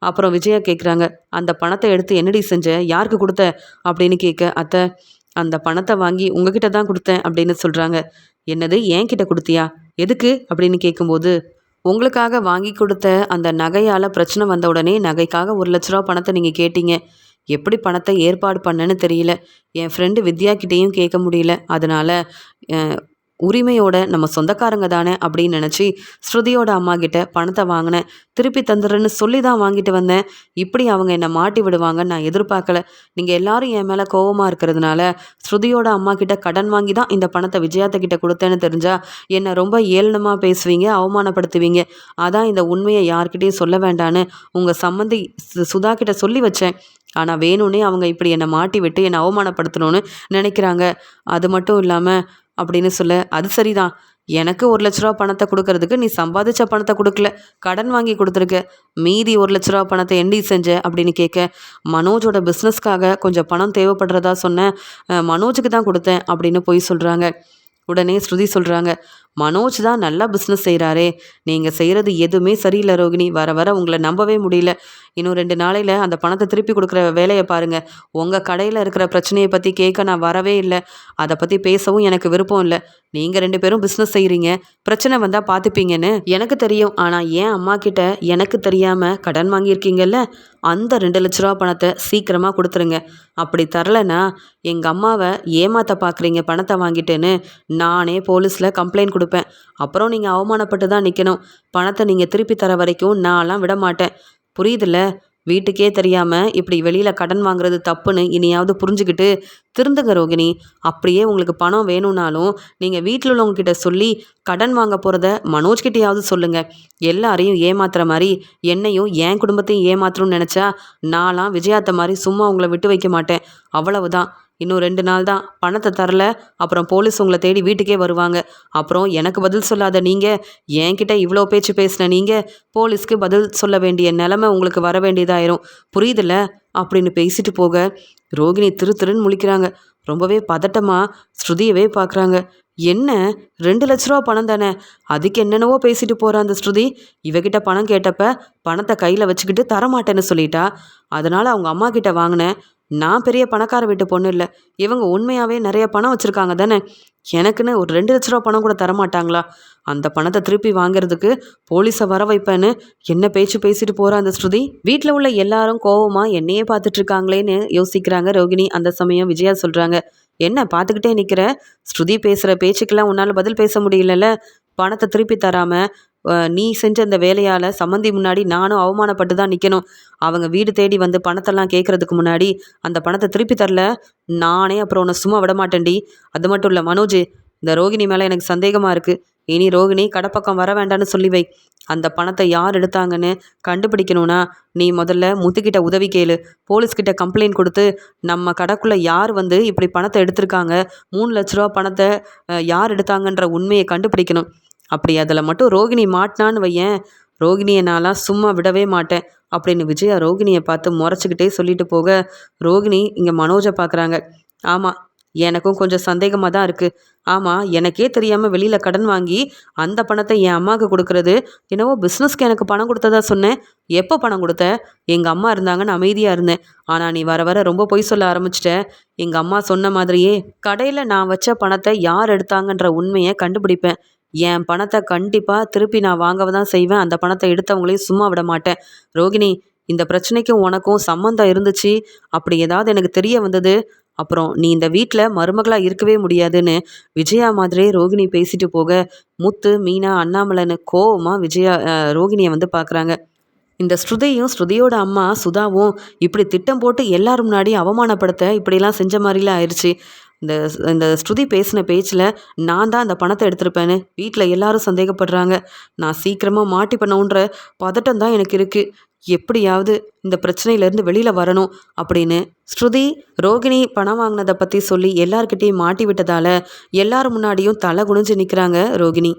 அப்புறம் விஜயா கேட்குறாங்க, அந்த பணத்தை எடுத்து என்னடி செஞ்ச, யாருக்கு கொடுத்த அப்படின்னு கேட்க, அத்தை அந்த பணத்தை வாங்கி உங்ககிட்ட தான் கொடுத்தேன் அப்படின்னு சொல்கிறாங்க. என்னது, என்கிட்ட கொடுத்தியா, எதுக்கு அப்படின்னு கேட்கும்போது, உங்களுக்காக வாங்கி கொடுத்த அந்த நகையால் பிரச்சனை வந்த உடனே நகைக்காக 1 லட்ச ரூபா பணத்தை நீங்கள் கேட்டீங்க. எப்படி பணத்தை ஏற்பாடு பண்ணேன்னு தெரியல, என் ஃப்ரெண்டு வித்யாக்கிட்டேயும் கேட்க முடியல, அதனால் உரிமையோட நம்ம சொந்தக்காரங்க தானே அப்படின்னு நினச்சி ஸ்ருதியோட அம்மா கிட்ட பணத்தை வாங்கினேன், திருப்பி தந்துடுறேன்னு சொல்லி தான் வாங்கிட்டு வந்தேன். இப்படி அவங்க என்னை மாட்டி விடுவாங்கன்னு நான் எதிர்பார்க்கல. நீங்கள் எல்லாரும் என் மேலே கோவமாக இருக்கிறதுனால ஸ்ருதியோட அம்மா கிட்ட கடன் வாங்கி தான் இந்த பணத்தை விஜயாத்த கிட்ட கொடுத்தேன்னு தெரிஞ்சா என்னை ரொம்ப ஏளனமாக பேசுவீங்க, அவமானப்படுத்துவீங்க. அதான் இந்த உண்மையை யார்கிட்டையும் சொல்ல வேண்டான்னு உங்கள் சம்மந்தி சுதா கிட்ட சொல்லி வச்சேன். ஆனால் வேணும்னே அவங்க இப்படி என்னை மாட்டி விட்டு என்னை அவமானப்படுத்தணும்னு நினைக்கிறாங்க. அது மட்டும் இல்லாமல் அப்படின்னு சொல்ல, அது சரிதான், எனக்கு 1 லட்ச ரூபா பணத்தை கொடுக்கறதுக்கு நீ சம்பாதிச்ச பணத்தை கொடுக்கல, கடன் வாங்கி கொடுத்துருக்க. மீதி 1 லட்ச ரூபா பணத்தை எண்டி செஞ்ச அப்படின்னு கேட்க, மனோஜோட பிஸ்னஸ்க்காக கொஞ்சம் பணம் தேவைப்படுறதா சொன்னேன், மனோஜுக்கு தான் கொடுத்தேன் அப்படின்னு போய் சொல்கிறாங்க. உடனே ஸ்ருதி சொல்கிறாங்க, மனோஜ் தான் நல்லா பிஸ்னஸ் செய்கிறாரே, நீங்கள் செய்கிறது எதுவுமே சரியில்லை ரோகிணி, வர வர உங்களை நம்பவே முடியல. இன்னும் 2 நாளையில் அந்த பணத்தை திருப்பி கொடுக்குற வேலையை பாருங்கள். உங்கள் கடையில் இருக்கிற பிரச்சனையை பற்றி கேட்க நான் வரவே இல்லை, அதை பற்றி பேசவும் எனக்கு விருப்பம் இல்லை. நீங்கள் 2 பேரும் பிஸ்னஸ் செய்கிறீங்க, பிரச்சனை வந்தால் பார்த்துப்பீங்கன்னு எனக்கு தெரியும். ஆனால் என் அம்மா கிட்ட எனக்கு தெரியாமல் கடன் வாங்கியிருக்கீங்கல்ல, அந்த 2 லட்ச ரூபா பணத்தை சீக்கிரமாக கொடுத்துருங்க. அப்படி தரலைன்னா எங்கள் அம்மாவை ஏமாற்ற பார்க்குறீங்க பணத்தை வாங்கிட்டேன்னு நானே போலீஸில் கம்ப்ளைண்ட் கொடுப்பேன். அப்புறம் நீங்கள் அவமானப்பட்டு தான் நிற்கணும். பணத்தை நீங்கள் திருப்பி தர வரைக்கும் நான்லாம் விட மாட்டேன். புரியுதுல்ல? வீட்டுக்கே தெரியாமல் இப்படி வெளியில் கடன் வாங்குறது தப்புன்னு இனியாவது புரிஞ்சுக்கிட்டு திருந்துங்க ரோகிணி. அப்படியே உங்களுக்கு பணம் வேணும்னாலும் நீங்கள் வீட்டில் உள்ளவங்கக்கிட்ட சொல்லி கடன் வாங்க போகிறத மனோஜ்கிட்டையாவது சொல்லுங்கள். எல்லாரையும் ஏமாத்துற மாதிரி என்னையும் என் குடும்பத்தையும் ஏமாத்தணும்னு நினச்சா நான்லாம் விஜயாத்த மாதிரி சும்மா உங்களை விட்டு வைக்க மாட்டேன். அவ்வளவுதான். இன்னும் 2 நாள் தான், பணத்தை தரல அப்புறம் போலீஸ் உங்களை தேடி வீட்டுக்கே வருவாங்க. அப்புறம் எனக்கு பதில் சொல்லாத நீங்கள், என்கிட்ட இவ்வளோ பேச்சு பேசின நீங்கள் போலீஸ்க்கு பதில் சொல்ல வேண்டிய நிலைமை உங்களுக்கு வர வேண்டியதாயிரும். புரியுதில்ல அப்படின்னு பேசிட்டு போக ரோகிணி திருன்னு முழிக்கிறாங்க. ரொம்பவே பதட்டமாக ஸ்ருதியவே பார்க்குறாங்க. என்ன 2 லட்ச ரூபா பணம் தானே, அதுக்கு என்னென்னவோ பேசிட்டு போகிற அந்த ஸ்ருதி இவகிட்ட பணம் கேட்டப்ப பணத்தை கையில் வச்சுக்கிட்டு தரமாட்டேன்னு சொல்லிட்டா. அதனால் அவங்க அம்மா கிட்ட வாங்கினேன். நான் பெரிய பணக்கார வீட்டு பொண்ணு இல்லை, இவங்க உண்மையாகவே நிறைய பணம் வச்சுருக்காங்க தானே, எனக்குன்னு ஒரு 2 லட்ச ரூபா பணம் கூட தரமாட்டாங்களா? அந்த பணத்தை திருப்பி வாங்கிறதுக்கு போலீஸை வர வைப்பேன்னு என்ன பேச்சு பேசிட்டு போகிற அந்த ஸ்ருதி. வீட்டில் உள்ள எல்லாரும் கோவமாக என்னையே பார்த்துட்ருக்காங்களேன்னு யோசிக்கிறாங்க ரோகிணி. அந்த சமயம் விஜயா சொல்கிறாங்க, என்ன பார்த்துக்கிட்டே நிற்கிற, ஸ்ருதி பேசுகிற பேச்சுக்கெல்லாம் உன்னால் பதில் பேச முடியலல்ல, பணத்தை திருப்பி தராமல் நீ செஞ்ச அந்த வேலையால் சம்மந்தி முன்னாடி நானும் அவமானப்பட்டு தான் நிற்கணும். அவங்க வீடு தேடி வந்து பணத்தெல்லாம் கேட்குறதுக்கு முன்னாடி அந்த பணத்தை திருப்பி தரல, நானே அப்புறம் உன்னை சும்மா விட மாட்டேன்டி. அது மட்டும் இல்லை மனோஜ், இந்த ரோகிணி மேலே எனக்கு சந்தேகமாக இருக்குது. இனி ரோகிணி கடைப்பக்கம் வர வேண்டான்னு சொல்லி வை. அந்த பணத்தை யார் எடுத்தாங்கன்னு கண்டுபிடிக்கணும்னா நீ முதல்ல முத்துக்கிட்ட உதவி கேளு. போலீஸ்கிட்ட கம்ப்ளைண்ட் கொடுத்து நம்ம கடைக்குள்ளே யார் வந்து இப்படி பணத்தை எடுத்திருக்காங்க, 3 லட்ச ரூபா பணத்தை யார் எடுத்தாங்கன்ற உண்மையை கண்டுபிடிக்கணும். அப்படி அதில் மட்டும் ரோகிணி மாட்டினான்னு வையேன், ரோகிணியை நான்லாம் சும்மா விடவே மாட்டேன் அப்படின்னு விஜயா ரோகிணியை பார்த்து முறைச்சிக்கிட்டே சொல்லிட்டு போக, ரோகிணி இங்கே மனோஜை பார்க்குறாங்க. ஆமாம், எனக்கும் கொஞ்சம் சந்தேகமாக தான் இருக்குது. ஆமாம், எனக்கே தெரியாமல் வெளியில் கடன் வாங்கி அந்த பணத்தை என் அம்மாவுக்கு கொடுக்கறது, என்னவோ பிஸ்னஸ்க்கு எனக்கு பணம் கொடுத்ததா சொன்னேன். எப்போ பணம் கொடுத்த? எங்கள் அம்மா இருந்தாங்கன்னு அமைதியாக இருந்தேன். ஆனால் நீ வர வர ரொம்ப பொய் சொல்ல ஆரம்பிச்சிட்ட. எங்கள் அம்மா சொன்ன மாதிரியே கடையில் நான் வச்ச பணத்தை யார் எடுத்தாங்கன்ற உண்மையை கண்டுபிடிப்பேன். என் பணத்தை கண்டிப்பாக திருப்பி நான் வாங்க தான் செய்வேன். அந்த பணத்தை எடுத்தவங்களையும் சும்மா விட மாட்டேன். ரோகிணி, இந்த பிரச்சனைக்கும் உனக்கும் சம்மந்தம் இருந்துச்சு, அப்படி ஏதாவது எனக்கு தெரிய வந்தது, அப்புறம் நீ இந்த வீட்டில் மருமகளாக இருக்கவே முடியாதுன்னு விஜயா மாதிரியே ரோகிணி பேசிட்டு போக, முத்து, மீனா, அண்ணாமலைன்னு கோவமாக விஜயா ரோகிணியை வந்து பார்க்குறாங்க. இந்த ஸ்ருதியும் ஸ்ருதியோட அம்மா சுதாவும் இப்படி திட்டம் போட்டு எல்லாரும் முன்னாடி அவமானப்படுத்த இப்படிலாம் செஞ்ச மாதிரிலாம் ஆயிடுச்சு. இந்த இந்த ஸ்ருதி பேசின பேச்சில் நான் தான் அந்த பணத்தை எடுத்திருப்பேன்னு வீட்டில் எல்லாரும் சந்தேகப்படுறாங்க. நான் சீக்கிரமாக மாட்டி பண்ணவுன்ற பதட்டம் தான் எனக்கு இருக்குது. எப்படியாவது இந்த பிரச்சனையிலேருந்து வெளியில் வரணும் அப்படின்னு ஸ்ருதி ரோகிணி பணம் வாங்கினதை பற்றி சொல்லி எல்லார்கிட்டையும் மாட்டி விட்டதால் எல்லாரும் முன்னாடியும் தலை குனிஞ்சு நிற்கிறாங்க ரோகிணி.